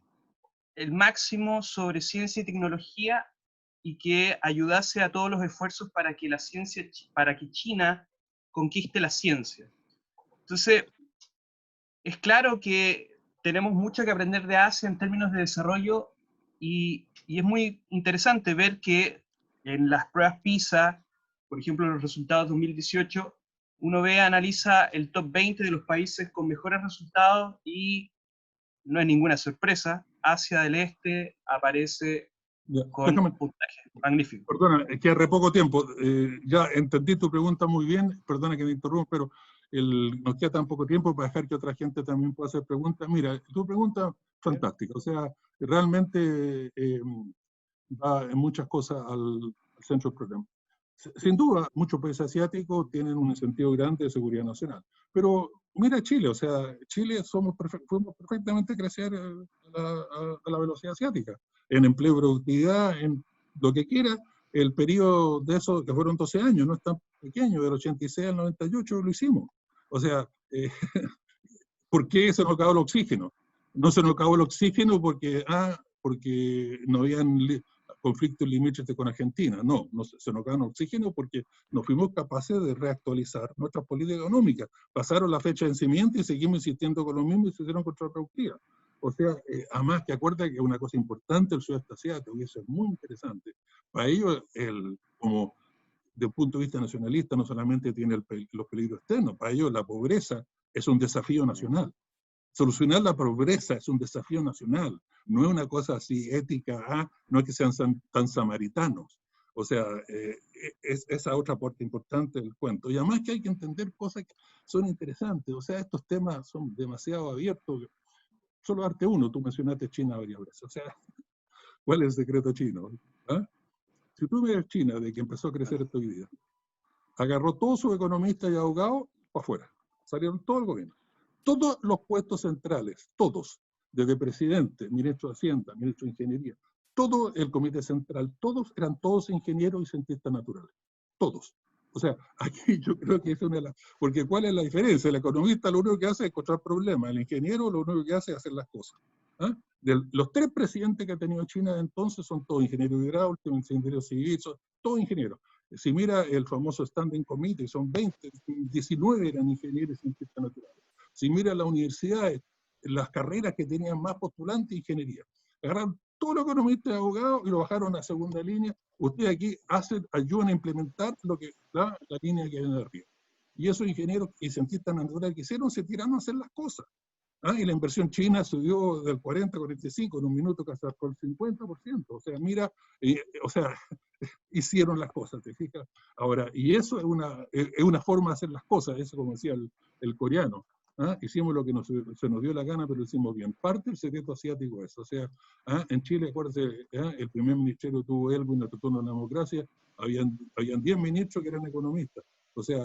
el máximo sobre ciencia y tecnología y que ayudase a todos los esfuerzos para que para que China conquiste la ciencia. Entonces, es claro que tenemos mucho que aprender de Asia en términos de desarrollo y es muy interesante ver que en las pruebas PISA, por ejemplo, los resultados 2018, uno analiza el top 20 de los países con mejores resultados y no es ninguna sorpresa, Asia del Este aparece con un puntaje magnífico. Perdona, es que hace poco tiempo, ya entendí tu pregunta muy bien, perdona que me interrumpa, pero nos queda tan poco tiempo para dejar que otra gente también pueda hacer preguntas. Mira, tu pregunta fantástica, o sea, realmente va en muchas cosas al centro del problema. Sin duda, muchos países asiáticos tienen un incentivo grande de seguridad nacional, pero mira Chile, o sea, Chile fuimos perfectamente crecer a la velocidad asiática, en empleo y productividad, en lo que quiera. El periodo de eso, que fueron 12 años, no es tan pequeño, del 86 al 98 lo hicimos. O sea, ¿por qué se nos acabó el oxígeno? No se nos acabó el oxígeno porque no habían conflictos limítrofes con Argentina. No, se nos acabó el oxígeno porque no fuimos capaces de reactualizar nuestras políticas económicas. Pasaron la fecha de vencimiento y seguimos insistiendo con lo mismo y se hicieron contraproductivas. O sea, además que acuerda que una cosa importante el sudeste asiático, y eso es muy interesante, para ellos, como desde un punto de vista nacionalista, no solamente tiene los peligros externos, para ellos la pobreza es un desafío nacional. Solucionar la pobreza es un desafío nacional, no es una cosa así ética, no es que sean tan samaritanos. O sea, es esa otra parte importante del cuento. Y además que hay que entender cosas que son interesantes. O sea, estos temas son demasiado abiertos. Solo darte uno, tú mencionaste China varias veces. O sea, ¿cuál es el secreto chino? ¿Ah? Si tú ves China, de que empezó a crecer esta vida, agarró todos sus economistas y abogados para afuera. Salieron todo el gobierno. Todos los puestos centrales, todos, desde presidente, ministro de Hacienda, ministro de Ingeniería, todo el comité central, eran todos ingenieros y cientistas naturales. Todos. O sea, aquí yo creo que es una de las... Porque ¿cuál es la diferencia? El economista lo único que hace es encontrar problemas. El ingeniero lo único que hace es hacer las cosas. ¿Ah? Los 3 presidentes que ha tenido China entonces son todos ingenieros hidráulicos, ingenieros civiles, todos ingenieros. Si mira el famoso Standing Committee, son 20, 19 eran ingenieros y cientistas naturales. Si mira las universidades, las carreras que tenían más postulantes, ingeniería. Agarraron todos los economistas y abogados y lo bajaron a segunda línea. Ustedes aquí ayudan a implementar lo que da la línea que viene de arriba. Y esos ingenieros y cientistas naturales que hicieron, se tiraron a hacer las cosas. Y la inversión china subió del 40 a 45, en un minuto casi por el 50%. O sea, mira, hicieron las cosas, ¿te fijas? Ahora, y eso es una forma de hacer las cosas, eso como decía el coreano. Hicimos lo que se nos dio la gana, pero lo hicimos bien. Parte del secreto asiático es, o sea, en Chile, acuérdense, el primer ministerio tuvo Elwin, el retorno a la democracia, habían 10 ministros que eran economistas. O sea,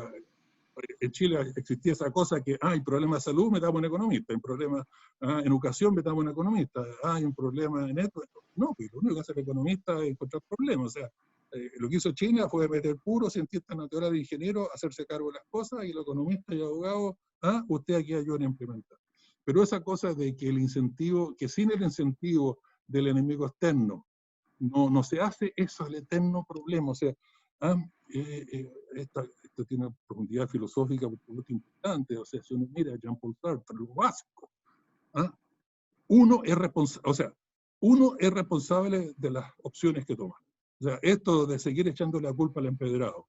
en Chile existía esa cosa que hay problemas de salud, metamos un economista, hay problemas en educación, metamos un economista, hay un problema en esto. No, pues lo único que hace el economista es encontrar problemas. O sea, lo que hizo China fue meter puros cientistas naturales e ingenieros, hacerse cargo de las cosas, y los economistas y abogados, usted aquí ayudan a implementar. Pero esa cosa de que el incentivo, que sin el incentivo del enemigo externo no se hace, eso es el eterno problema. O sea, esto tiene una profundidad filosófica muy importante. O sea, si uno mira a Jean-Paul Sartre, lo básico, uno es responsable de las opciones que toma. O sea, esto de seguir echando la culpa al empedrado,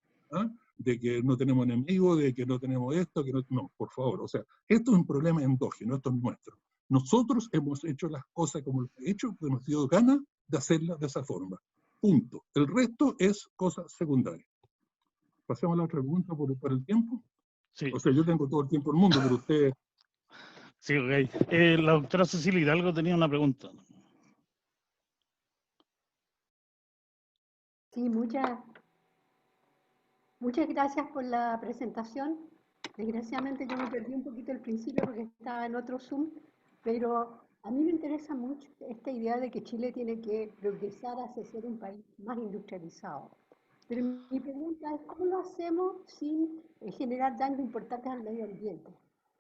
de que no tenemos enemigos, de que no tenemos esto, no, por favor. O sea, esto es un problema endógeno, esto es nuestro. Nosotros hemos hecho las cosas como lo hemos hecho, porque nos dio ganas de hacerlas de esa forma. Punto. El resto es cosa secundaria. Pasemos a la otra pregunta por el tiempo. Sí. O sea, yo tengo todo el tiempo del mundo, pero usted... Sí, ok. La doctora Cecilia Hidalgo tenía una pregunta. Sí, muchas gracias por la presentación. Desgraciadamente yo me perdí un poquito el principio porque estaba en otro Zoom, pero a mí me interesa mucho esta idea de que Chile tiene que progresar hacia ser un país más industrializado. Pero mi pregunta es, ¿cómo lo hacemos sin generar daños importantes al medio ambiente?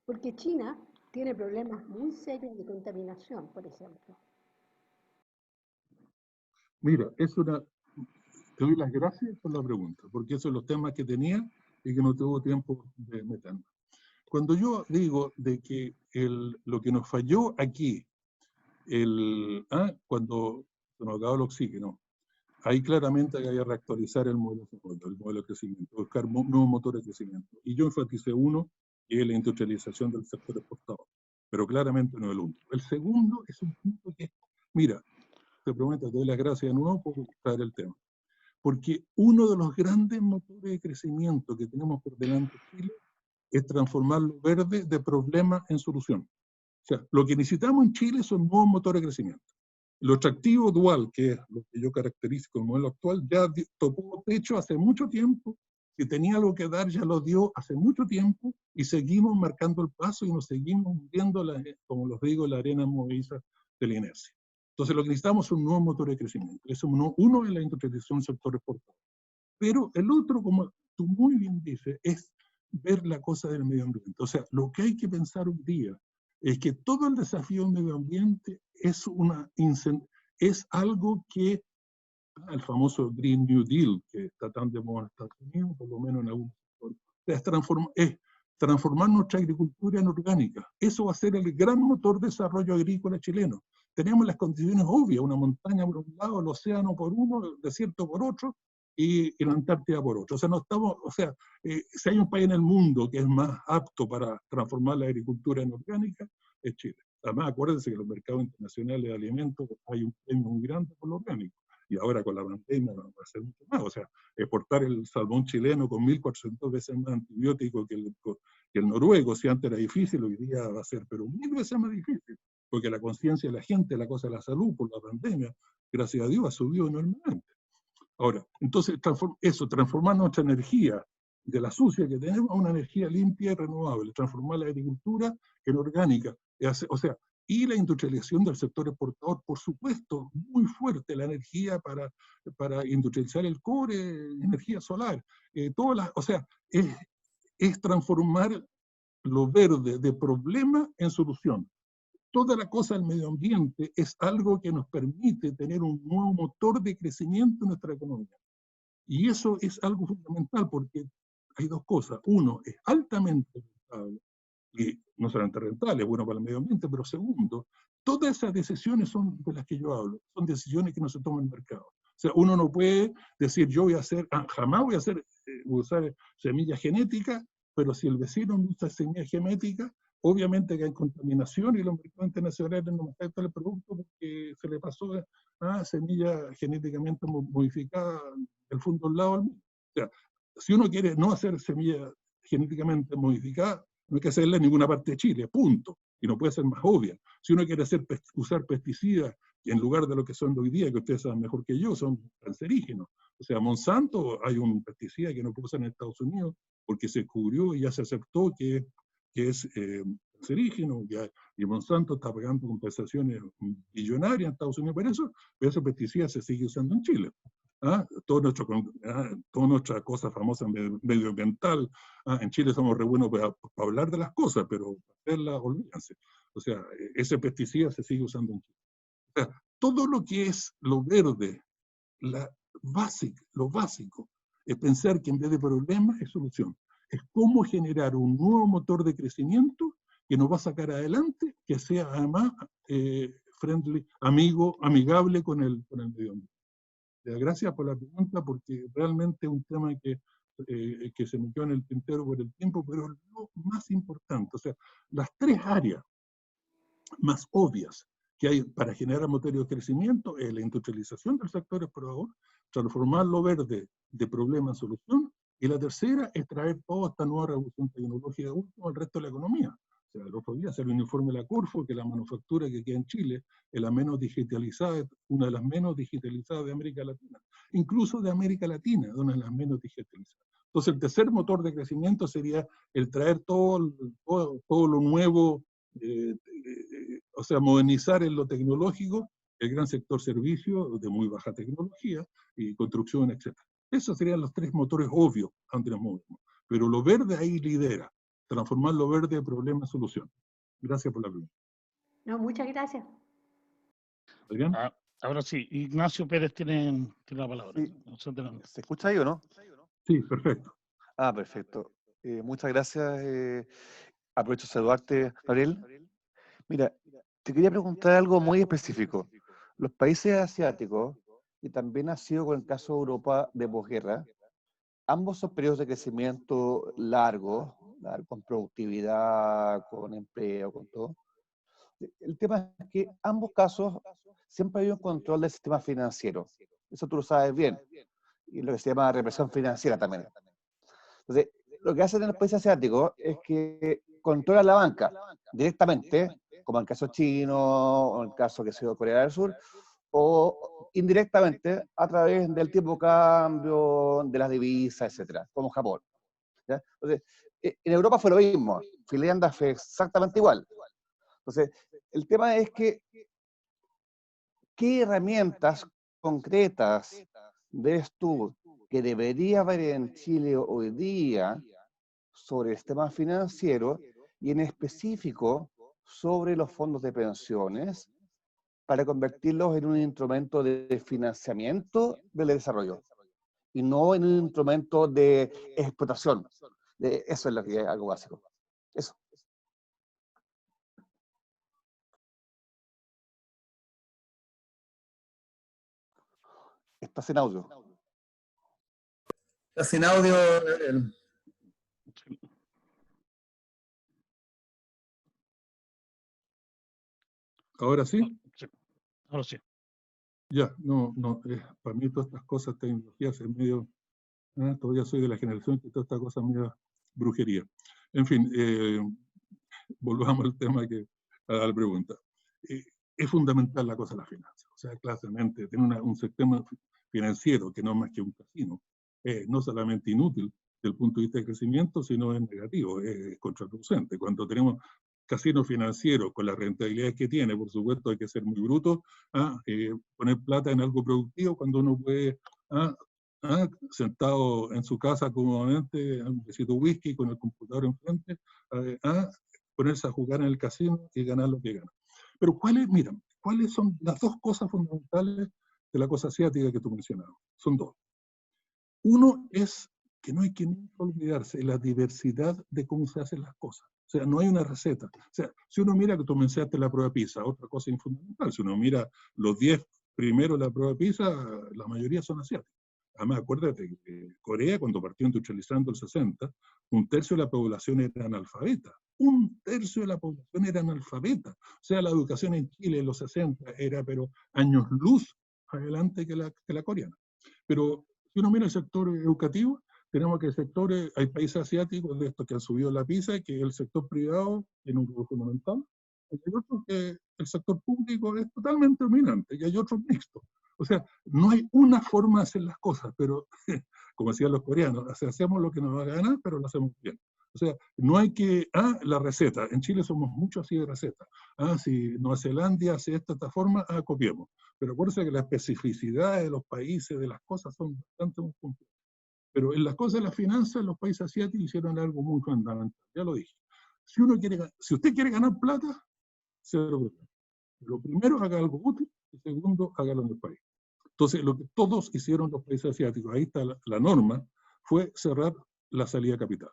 Porque China tiene problemas muy serios de contaminación, por ejemplo. Mira, te doy las gracias por la pregunta, porque esos son los temas que tenía y que no tuvo tiempo de meterme. Cuando yo digo de que lo que nos falló aquí, cuando se nos acabó el oxígeno, ahí claramente hay que reactualizar el modelo de crecimiento, buscar nuevos motores de crecimiento. Y yo enfaticé uno, que es la industrialización del sector exportador, pero claramente no el único. El segundo es un punto que, mira, te prometo, te doy las gracias de nuevo por traer el tema. Porque uno de los grandes motores de crecimiento que tenemos por delante en Chile es transformar lo verde de problema en solución. O sea, lo que necesitamos en Chile son nuevos motores de crecimiento. Lo extractivo dual, que es lo que yo caracterizo como modelo actual, ya tocó techo hace mucho tiempo, que tenía algo que dar, ya lo dio hace mucho tiempo, y seguimos marcando el paso y nos seguimos hundiendo, como los digo, la arena movediza de la inercia. Entonces lo que necesitamos son nuevos motores de crecimiento. Eso uno es la industrialización del sector exportador. Pero el otro, como tú muy bien dices, es ver la cosa del medio ambiente. O sea, lo que hay que pensar hoy día es que todo el desafío del medio ambiente es algo que el famoso Green New Deal, que está tan de moda en Estados Unidos, por lo menos en algún sector, es transformar nuestra agricultura en orgánica. Eso va a ser el gran motor de desarrollo agrícola chileno. Tenemos las condiciones obvias, una montaña por un lado, el océano por uno, el desierto por otro, y la Antártida por otro. O sea, no estamos, si hay un país en el mundo que es más apto para transformar la agricultura en orgánica, es Chile. Además, acuérdense que en los mercados internacionales de alimentos hay un premio muy grande por lo orgánico. Y ahora con la pandemia va a ser mucho más. O sea, exportar el salmón chileno con 1.400 veces más antibiótico que el noruego, si antes era difícil, hoy día va a ser, pero 1.000 veces más difícil. Porque la conciencia de la gente, la cosa de la salud por la pandemia, gracias a Dios, ha subido enormemente. Ahora, entonces, transformar nuestra energía de la sucia que tenemos a una energía limpia y renovable, transformar la agricultura en orgánica, o sea, y la industrialización del sector exportador, por supuesto, muy fuerte, la energía para industrializar el cobre, energía solar, o sea, es transformar lo verde de problema en solución. Toda la cosa del medio ambiente es algo que nos permite tener un nuevo motor de crecimiento en nuestra economía. Y eso es algo fundamental porque hay dos cosas. Uno, es altamente rentable, y no solamente rentable, es bueno para el medio ambiente, pero segundo, todas esas decisiones son de las que yo hablo, son decisiones que no se toman en el mercado. O sea, uno no puede decir yo voy a hacer, jamás voy a usar semilla genética, pero si el vecino no usa semilla genética, obviamente que hay contaminación y los mercados internacionales no aceptan el producto porque se le pasó a semilla genéticamente modificada del fondo al lado del mundo. O sea, si uno quiere no hacer semilla genéticamente modificada, no hay que hacerla en ninguna parte de Chile, punto. Y no puede ser más obvia. Si uno quiere usar pesticidas en lugar de lo que son hoy día, que ustedes saben mejor que yo, son cancerígenos. O sea, Monsanto, hay un pesticida que no puede usar en Estados Unidos porque se descubrió y ya se aceptó que es cancerígeno, y Monsanto está pagando compensaciones billonarias en Estados Unidos por eso, pero ese pesticida se sigue usando en Chile. Toda nuestra cosa famosa medioambiental, en Chile somos re buenos para hablar de las cosas, pero para hacerlas, olvídense. O sea, ese pesticida se sigue usando en Chile. O sea, todo lo que es lo verde, lo básico, es pensar que en vez de problema es solución. Es cómo generar un nuevo motor de crecimiento que nos va a sacar adelante, que sea además friendly, amigable con el medio ambiente. Gracias por la pregunta, porque realmente es un tema que se me quedó en el tintero por el tiempo, pero es lo más importante. O sea, las tres áreas más obvias que hay para generar motores de crecimiento es la industrialización del sector exportador, transformar lo verde de problema en solución, y la tercera es traer toda esta nueva revolución tecnológica al resto de la economía. O sea, el otro día salió un informe de la Corfo que la manufactura que queda en Chile es la menos digitalizada, una de las menos digitalizadas de América Latina. Incluso de América Latina, una de las menos digitalizadas. Entonces, el tercer motor de crecimiento sería el traer todo lo nuevo, o sea, modernizar en lo tecnológico el gran sector servicio de muy baja tecnología y construcción, etc. Esos serían los tres motores obvios donde nos movemos. Pero lo verde ahí lidera, transformar lo verde de problema en solución. Gracias por la pregunta. No, muchas gracias. ¿Adrián? Ahora sí, Ignacio Pérez tiene la palabra. Sí. ¿Se escucha ahí o no? Sí, perfecto. Perfecto. Muchas gracias. Aprovecho de saludarte, Gabriel. Mira, te quería preguntar algo muy específico. Los países asiáticos, y también ha sido con el caso de Europa de posguerra, ambos son periodos de crecimiento largos, con productividad, con empleo, con todo. El tema es que ambos casos siempre hay un control del sistema financiero. Eso tú lo sabes bien. Y lo que se llama represión financiera también. Entonces, lo que hacen en los países asiáticos es que controlan la banca directamente, como en el caso chino, o en el caso que se dio Corea del Sur, o indirectamente a través del tipo de cambio, de las divisas, etcétera, como Japón. ¿Ya? Entonces, en Europa fue lo mismo, Finlandia fue exactamente igual. Entonces, el tema es que, ¿qué herramientas concretas ves tú que debería haber en Chile hoy día sobre el sistema financiero y en específico sobre los fondos de pensiones para convertirlos en un instrumento de financiamiento del desarrollo y no en un instrumento de explotación? Eso es lo que es algo básico. Eso. Está sin audio. Está sin audio, Gabriel. ¿Ahora sí? Sí, ahora sí. Ya, no, para mí todas estas cosas, tecnologías, es medio, todavía soy de la generación que todas estas cosas medio brujería. En fin, volvamos al tema a la pregunta. Es fundamental la cosa de la finanza. O sea, claramente, tener un sistema financiero que no es más que un casino, no solamente inútil desde el punto de vista de crecimiento, sino es negativo, es contraproducente. Cuando tenemos casino financiero con las rentabilidades que tiene, por supuesto hay que ser muy bruto, poner plata en algo productivo cuando uno puede, sentado en su casa cómodamente, un besito whisky con el computador enfrente, ponerse a jugar en el casino y ganar lo que gana. Pero ¿cuáles son las dos cosas fundamentales de la cosa asiática que tú mencionabas? Son dos. Uno es que no hay que nunca olvidarse de la diversidad de cómo se hacen las cosas. O sea, no hay una receta. O sea, si uno mira que tú mencionaste la prueba PISA, otra cosa fundamental, si uno mira los 10 primeros de la prueba PISA, la mayoría son asiáticos. Además, acuérdate que Corea, cuando partió industrializando el 60, un tercio de la población era analfabeta. Un tercio de la población era analfabeta. O sea, la educación en Chile en los 60 era, pero años luz adelante que la coreana. Pero si uno mira el sector educativo, tenemos que hay países asiáticos de estos que han subido la PISA, que el sector privado tiene un rol fundamental, y hay otros que el sector público es totalmente dominante, y hay otros mixtos. O sea, no hay una forma de hacer las cosas, pero, como decían los coreanos, hacemos lo que nos va a ganar, pero lo hacemos bien. O sea, no hay que, la receta, en Chile somos mucho así de receta. Si Nueva Zelanda hace esta forma, copiemos. Pero acuérdense que la especificidad de los países, de las cosas, son bastante muy complejas. Pero en las cosas de las finanzas, los países asiáticos hicieron algo muy fundamental, ya lo dije. Si usted quiere ganar plata, cero problema. Lo primero, haga algo útil, y segundo, hágalo en el país. Entonces, lo que todos hicieron los países asiáticos, ahí está la norma, fue cerrar la salida de capital.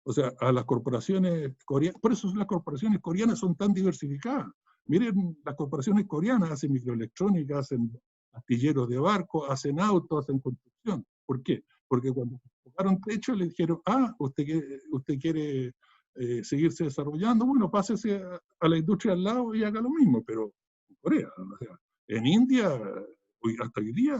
O sea, a las corporaciones coreanas, por eso las corporaciones coreanas son tan diversificadas. Miren, las corporaciones coreanas hacen microelectrónica, hacen astilleros de barco, hacen autos, hacen construcción. ¿Por qué? Porque cuando tocaron techo le dijeron, usted quiere seguirse desarrollando, bueno, pásese a la industria al lado y haga lo mismo, pero en Corea, o sea, en India, hasta hoy día,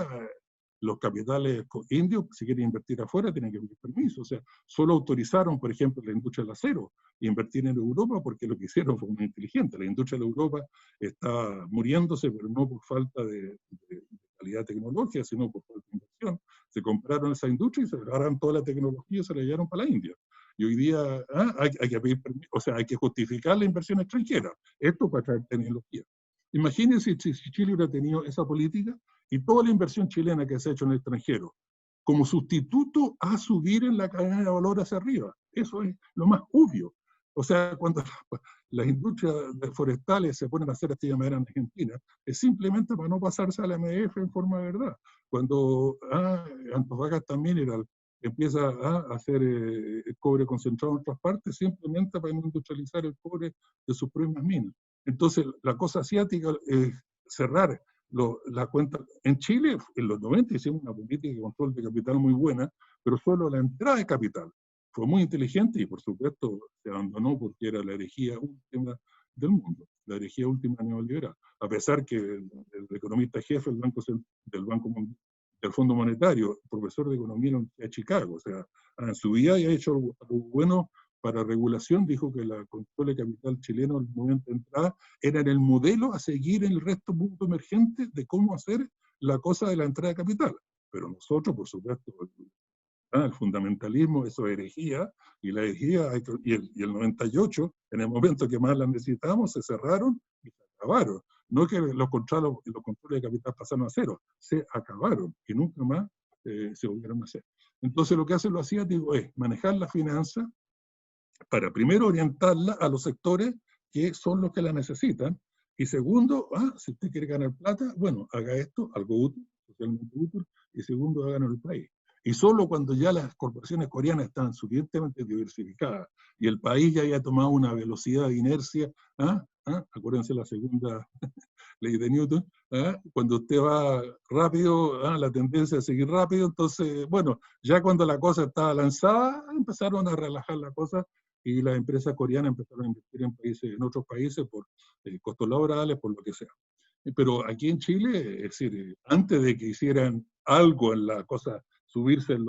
los capitales indios, si quieren invertir afuera, tienen que pedir permiso. O sea, solo autorizaron, por ejemplo, la industria del acero, invertir en Europa porque lo que hicieron fue muy inteligente. La industria de Europa está muriéndose, pero no por falta de calidad tecnológica, sino por falta de inversión. Se compraron esa industria y se agarraron toda la tecnología y se la llevaron para la India. Y hoy día hay que pedir permiso, o sea, hay que justificar la inversión extranjera. Esto para traer tecnología. Imagínense si Chile hubiera tenido esa política y toda la inversión chilena que se ha hecho en el extranjero, como sustituto a subir en la cadena de valor hacia arriba. Eso es lo más obvio. O sea, cuando las industrias forestales se ponen a hacer esta manera en Argentina, es simplemente para no pasarse a la MF en forma de verdad. Cuando Antofagasta Mineral empieza a hacer cobre concentrado en otras partes, simplemente para no industrializar el cobre de sus propias minas. Entonces, la cosa asiática es cerrar la cuenta. En Chile, en los 90 hicimos una política de control de capital muy buena, pero solo la entrada de capital fue muy inteligente y por supuesto se abandonó porque era la herejía última del mundo, la herejía última neoliberal. A pesar que el economista jefe del Banco del Fondo Monetario, profesor de economía en la Universidad de Chicago, o sea, en su vida ha hecho algo bueno para regulación, dijo que la control de capital chileno al momento de entrada era el modelo a seguir en el resto del mundo emergente de cómo hacer la cosa de la entrada de capital. Pero nosotros, por supuesto, el fundamentalismo, eso es herejía, y la herejía, y el 98, en el momento que más la necesitábamos, se cerraron y se acabaron. No es que los controles de capital pasaron a cero, se acabaron y nunca más se volvieron a hacer. Entonces lo que hacen los asiáticos es manejar la finanza para primero orientarla a los sectores que son los que la necesitan, y segundo, si usted quiere ganar plata, bueno, haga esto, algo útil, socialmente útil, y segundo, háganlo en el país. Y solo cuando ya las corporaciones coreanas están suficientemente diversificadas y el país ya haya tomado una velocidad de inercia, acuérdense la segunda ley de Newton, cuando usted va rápido, la tendencia a seguir rápido, entonces, bueno, ya cuando la cosa estaba lanzada, empezaron a relajar la cosa y las empresas coreanas empezaron a invertir en otros países por costos laborales, por lo que sea. Pero aquí en Chile, es decir, antes de que hicieran algo en la cosa, subirse en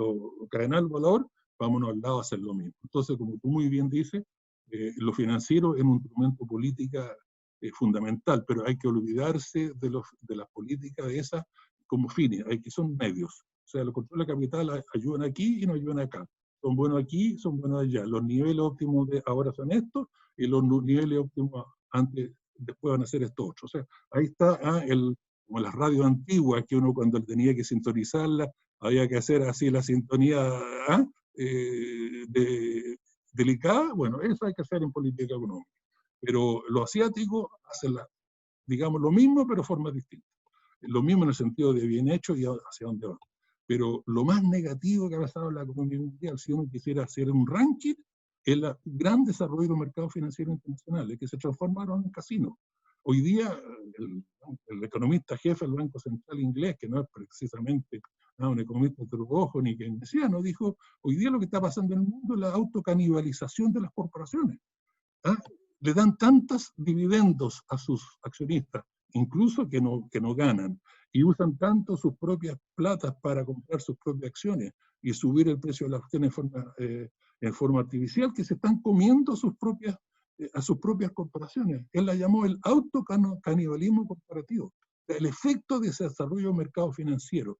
cadenar el valor, vámonos al lado a hacer lo mismo. Entonces, como tú muy bien dices, lo financiero es un instrumento político fundamental, pero hay que olvidarse de las políticas de esas como fines, que son medios. O sea, los controles de capital ayudan aquí y no ayudan acá. Son buenos aquí, son buenos allá. Los niveles óptimos de ahora son estos y los niveles óptimos después van a ser estos otros. O sea, ahí está como las radios antiguas, que uno cuando tenía que sintonizarla, había que hacer así la sintonía delicada. Bueno, eso hay que hacer en política económica. Pero los asiáticos hacen, digamos, lo mismo, pero de forma distinta. Lo mismo en el sentido de bien hecho y hacia dónde van. Pero lo más negativo que ha pasado en la economía mundial, si uno quisiera hacer un ranking, es el gran desarrollo de los mercados financieros internacionales, que se transformaron en casinos. Hoy día, el economista jefe del Banco Central inglés, que no es precisamente un economista heterodoxo ni keynesiano, dijo, hoy día lo que está pasando en el mundo es la autocanibalización de las corporaciones. Le dan tantos dividendos a sus accionistas, incluso que no ganan, y usan tanto sus propias platas para comprar sus propias acciones y subir el precio de las acciones en forma artificial, que se están comiendo a sus propias corporaciones. Él la llamó el autocanibalismo corporativo. El efecto de ese desarrollo del mercado financiero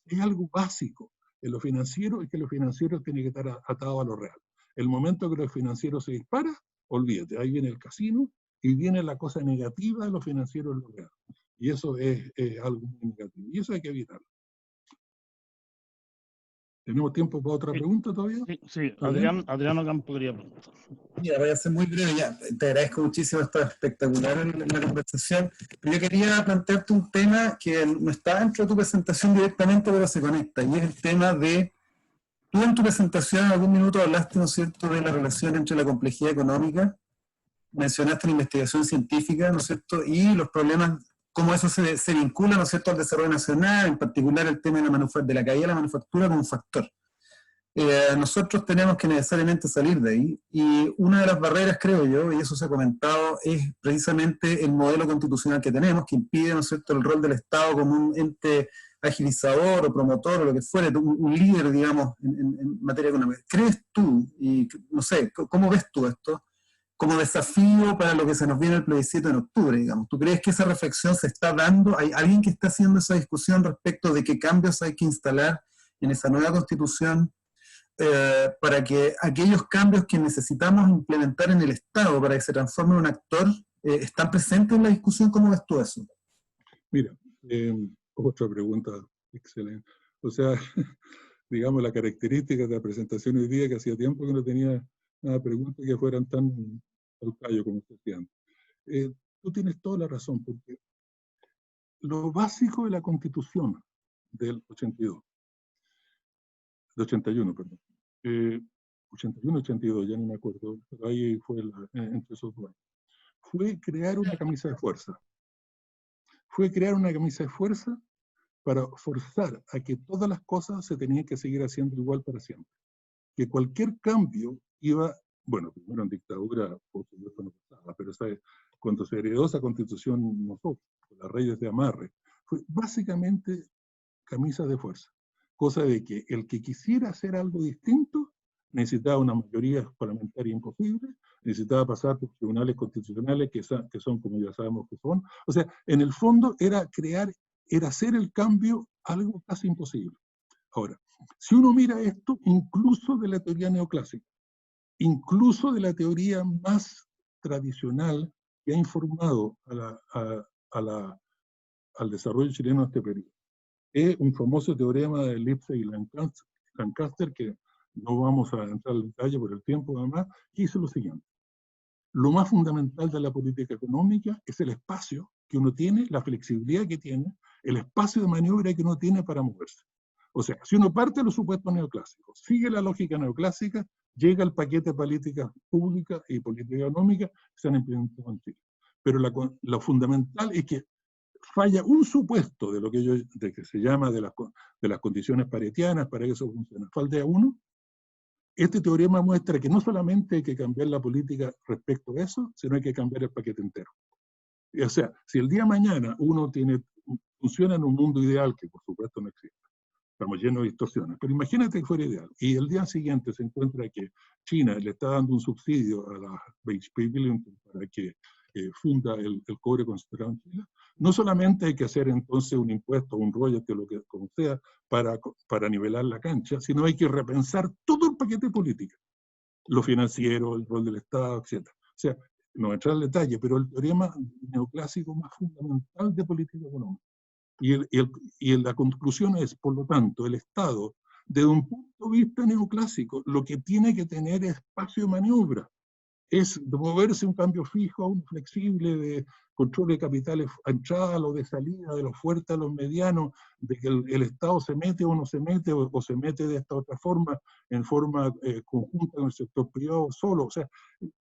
es algo básico en lo financiero, y que lo financiero tiene que estar atado a lo real. El momento que lo financiero se dispara, olvídate, ahí viene el casino y viene la cosa negativa de lo financiero en lo real. Y eso es algo muy negativo. Y eso hay que evitarlo. ¿Tenemos tiempo para otra pregunta todavía? Sí. Adriano Campo quería preguntar. Mira, voy a ser muy breve ya. Te agradezco muchísimo, está espectacular en la conversación. Pero yo quería plantearte un tema que no está dentro de tu presentación directamente, pero se conecta. Y es el tema de... Tú en tu presentación en algún minuto hablaste, ¿no es cierto?, de la relación entre la complejidad económica, mencionaste la investigación científica, ¿no es cierto?, y los problemas, cómo eso se vincula, ¿no es cierto?, al desarrollo nacional, en particular el tema de la caída de la manufactura como factor. Nosotros tenemos que necesariamente salir de ahí, y una de las barreras, creo yo, y eso se ha comentado, es precisamente el modelo constitucional que tenemos, que impide, ¿no es cierto?, el rol del Estado como un ente agilizador o promotor o lo que fuere, un líder, digamos, en materia económica. ¿Crees tú, y no sé, cómo ves tú esto, como desafío para lo que se nos viene el plebiscito en octubre, digamos? ¿Tú crees que esa reflexión se está dando? ¿Hay alguien que está haciendo esa discusión respecto de qué cambios hay que instalar en esa nueva constitución para que aquellos cambios que necesitamos implementar en el Estado para que se transforme en un actor están presentes en la discusión? ¿Cómo ves tú eso? Mira, otra pregunta excelente. O sea, digamos, la característica de la presentación hoy día, que hacía tiempo que no tenía una pregunta que fueran tan al callo como usted decía antes. Tú tienes toda la razón, porque lo básico de la Constitución del 82, de 81, perdón, 81, 82, ya no me acuerdo, pero ahí fue entre esos dos, fue crear una camisa de fuerza. Fue crear una camisa de fuerza para forzar a que todas las cosas se tenían que seguir haciendo igual para siempre. Que cualquier cambio iba, bueno, primero en dictadura, por supuesto no pasaba, pero ¿sabes? Cuando se heredó esa constitución nosotros, las Reyes de Amarre, fue básicamente camisas de fuerza. Cosa de que el que quisiera hacer algo distinto necesitaba una mayoría parlamentaria imposible, necesitaba pasar por tribunales constitucionales que son como ya sabemos que son. O sea, en el fondo era hacer el cambio algo casi imposible. Ahora, si uno mira esto, incluso de la teoría neoclásica, incluso de la teoría más tradicional que ha informado al desarrollo chileno de este periodo, es un famoso teorema de Lipset y Lancaster, que no vamos a entrar en detalle por el tiempo además, que dice lo siguiente: lo más fundamental de la política económica es el espacio que uno tiene, la flexibilidad que tiene, el espacio de maniobra que uno tiene para moverse. O sea, si uno parte de los supuestos neoclásicos, sigue la lógica neoclásica, llega el paquete de políticas públicas y política económica que se han implementado en Chile. Pero lo fundamental es que falla un supuesto de lo que se llama de las condiciones paretianas para que eso funcione. Falta uno. Este teorema muestra que no solamente hay que cambiar la política respecto a eso, sino hay que cambiar el paquete entero. O sea, si el día de mañana uno funciona en un mundo ideal, que por supuesto no existe, estamos llenos de distorsiones, pero imagínate que fuera ideal, y el día siguiente se encuentra que China le está dando un subsidio a la BHP Billiton para que funda el cobre concentrado en Chile, no solamente hay que hacer entonces un impuesto, un royalty, lo que como sea, para nivelar la cancha, sino hay que repensar todo el paquete político, lo financiero, el rol del Estado, etc. O sea, no entrar al detalle, pero el teorema neoclásico más fundamental de política económica. Y la conclusión es, por lo tanto, el Estado, desde un punto de vista neoclásico, lo que tiene que tener es espacio de maniobra. Es de moverse un cambio fijo a un flexible, de control de capitales a entrada o de salida, de los fuertes a los medianos, de que el Estado se mete o no se mete, o se mete de esta otra forma, en forma conjunta con el sector privado solo. O sea,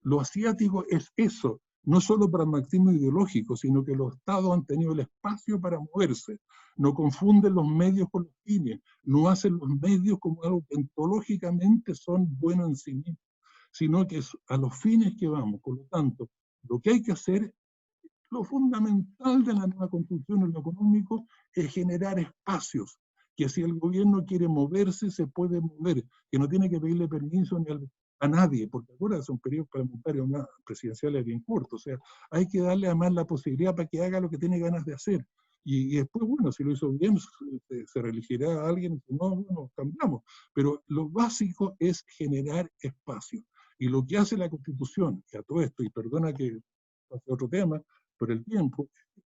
lo asiático es eso, no solo pragmatismo ideológico, sino que los Estados han tenido el espacio para moverse, no confunden los medios con los fines, no hacen los medios como algo que ontológicamente son buenos en sí mismos, sino que es a los fines que vamos. Por lo tanto, lo que hay que hacer, lo fundamental de la nueva construcción en lo económico, es generar espacios, que si el gobierno quiere moverse, se puede mover, que no tiene que pedirle permiso a nadie, porque ahora son periodos parlamentarios más presidenciales bien cortos, o sea, hay que darle además la posibilidad para que haga lo que tiene ganas de hacer. Y después, bueno, si lo hizo bien, se reelegirá a alguien, si no, bueno, cambiamos. Pero lo básico es generar espacio. Y lo que hace la Constitución, y a todo esto, y perdona que pase otro tema, por el tiempo,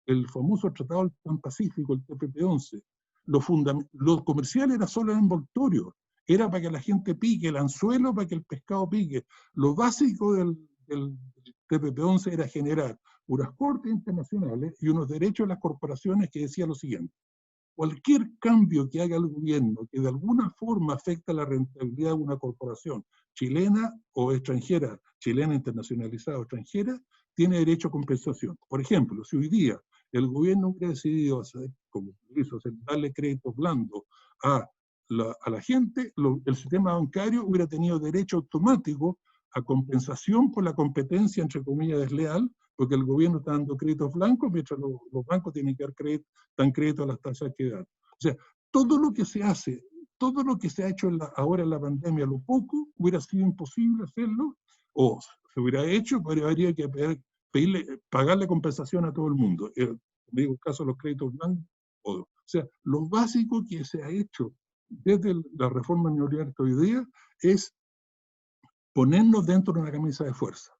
el famoso Tratado del Plan Pacífico, el TPP-11, lo comercial era solo el envoltorio, era para que la gente pique, el anzuelo para que el pescado pique. Lo básico del TPP-11 era generar unas cortes internacionales y unos derechos de las corporaciones que decía lo siguiente: cualquier cambio que haga el gobierno que de alguna forma afecta la rentabilidad de una corporación chilena o extranjera, chilena internacionalizada o extranjera, tiene derecho a compensación. Por ejemplo, si hoy día el gobierno hubiera decidido hacer, como hizo, darle créditos blandos a la gente, el sistema bancario hubiera tenido derecho automático a compensación por la competencia, entre comillas, desleal, porque el gobierno está dando créditos blancos, mientras los bancos tienen que dar crédito a las tasas que dan. O sea, todo lo que se hace, todo lo que se ha hecho ahora en la pandemia, lo poco, hubiera sido imposible hacerlo, o se hubiera hecho, pero habría que pagarle compensación a todo el mundo. Me digo, el caso de los créditos blancos. O sea, lo básico que se ha hecho desde la reforma neoliberal hoy día es ponernos dentro de una camisa de fuerza.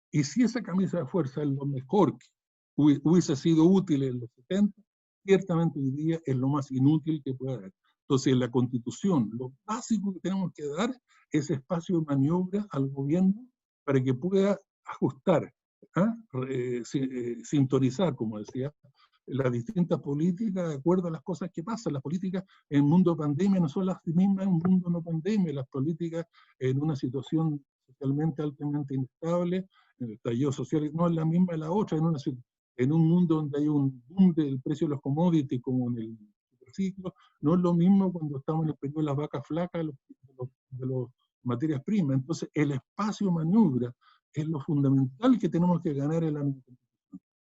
Y si esa camisa de fuerza es lo mejor que hubiese sido útil en los 70, ciertamente hoy día es lo más inútil que puede haber. Entonces, en la Constitución, lo básico que tenemos que dar es espacio de maniobra al gobierno para que pueda ajustar, sintonizar, como decía, las distintas políticas de acuerdo a las cosas que pasan. Las políticas en mundo pandemia no son las mismas en un mundo no pandemia. Las políticas en una situación socialmente altamente inestable, el estallido social no es la misma de la otra. En un mundo donde hay un boom del precio de los commodities, como en el superciclo, no es lo mismo cuando estamos en el periodo de las vacas flacas, de las materias primas. Entonces, el espacio de maniobra es lo fundamental que tenemos que ganar en la nueva Constitución.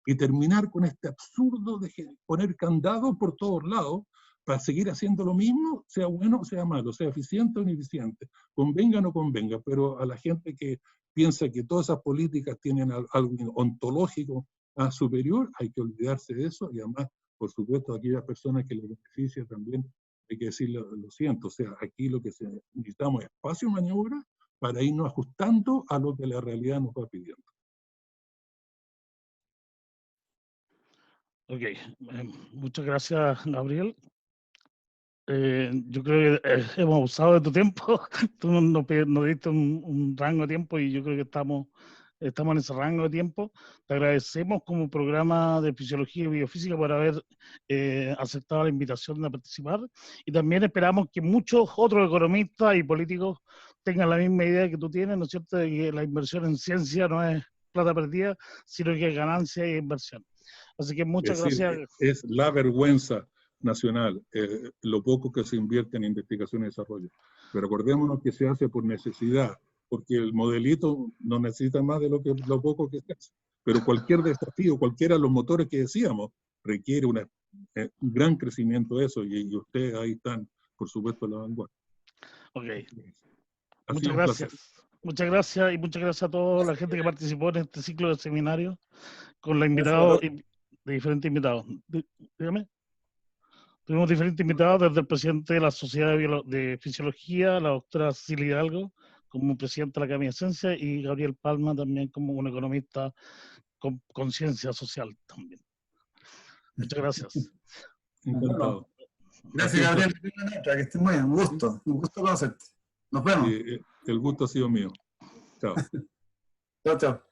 Y terminar con este absurdo de poner candados por todos lados, para seguir haciendo lo mismo, sea bueno o sea malo, sea eficiente o ineficiente, convenga o no convenga, pero a la gente que piensa que todas esas políticas tienen algo ontológico superior, hay que olvidarse de eso, y además, por supuesto, a aquellas personas que les beneficia también, hay que decir lo siento, o sea, aquí lo que necesitamos es espacio de maniobra para irnos ajustando a lo que la realidad nos va pidiendo. Ok, muchas gracias, Gabriel. Yo creo que hemos abusado de tu tiempo. Tú nos diste un rango de tiempo y yo creo que estamos en ese rango de tiempo. Te agradecemos como programa de Fisiología y Biofísica por haber aceptado la invitación de participar, y también esperamos que muchos otros economistas y políticos tengan la misma idea que tú tienes, ¿no es cierto?, de que la inversión en ciencia no es plata perdida, sino que es ganancia y inversión. Así que muchas gracias. Es la vergüenza nacional, lo poco que se invierte en investigación y desarrollo. Pero acordémonos que se hace por necesidad, porque el modelito no necesita más de lo poco que se hace. Pero cualquier desafío, cualquiera de los motores que decíamos, requiere un gran crecimiento de eso, y ustedes ahí están, por supuesto, en la vanguardia. Ok. Muchas gracias. Muchas gracias, y muchas gracias a toda la gente que participó en este ciclo de seminarios con los invitados, de diferentes invitados. Dígame. Tuvimos diferentes invitados, desde el presidente de la Sociedad de Fisiología, la doctora Cecilia Hidalgo, como presidente de la Academia de Ciencias, y Gabriel Palma también como un economista con conciencia social también. Muchas gracias. Encantado. Gracias, Gabriel. Que estés muy bien. Un gusto conocerte. Nos vemos. El gusto ha sido mío. Chao. Chao, chao.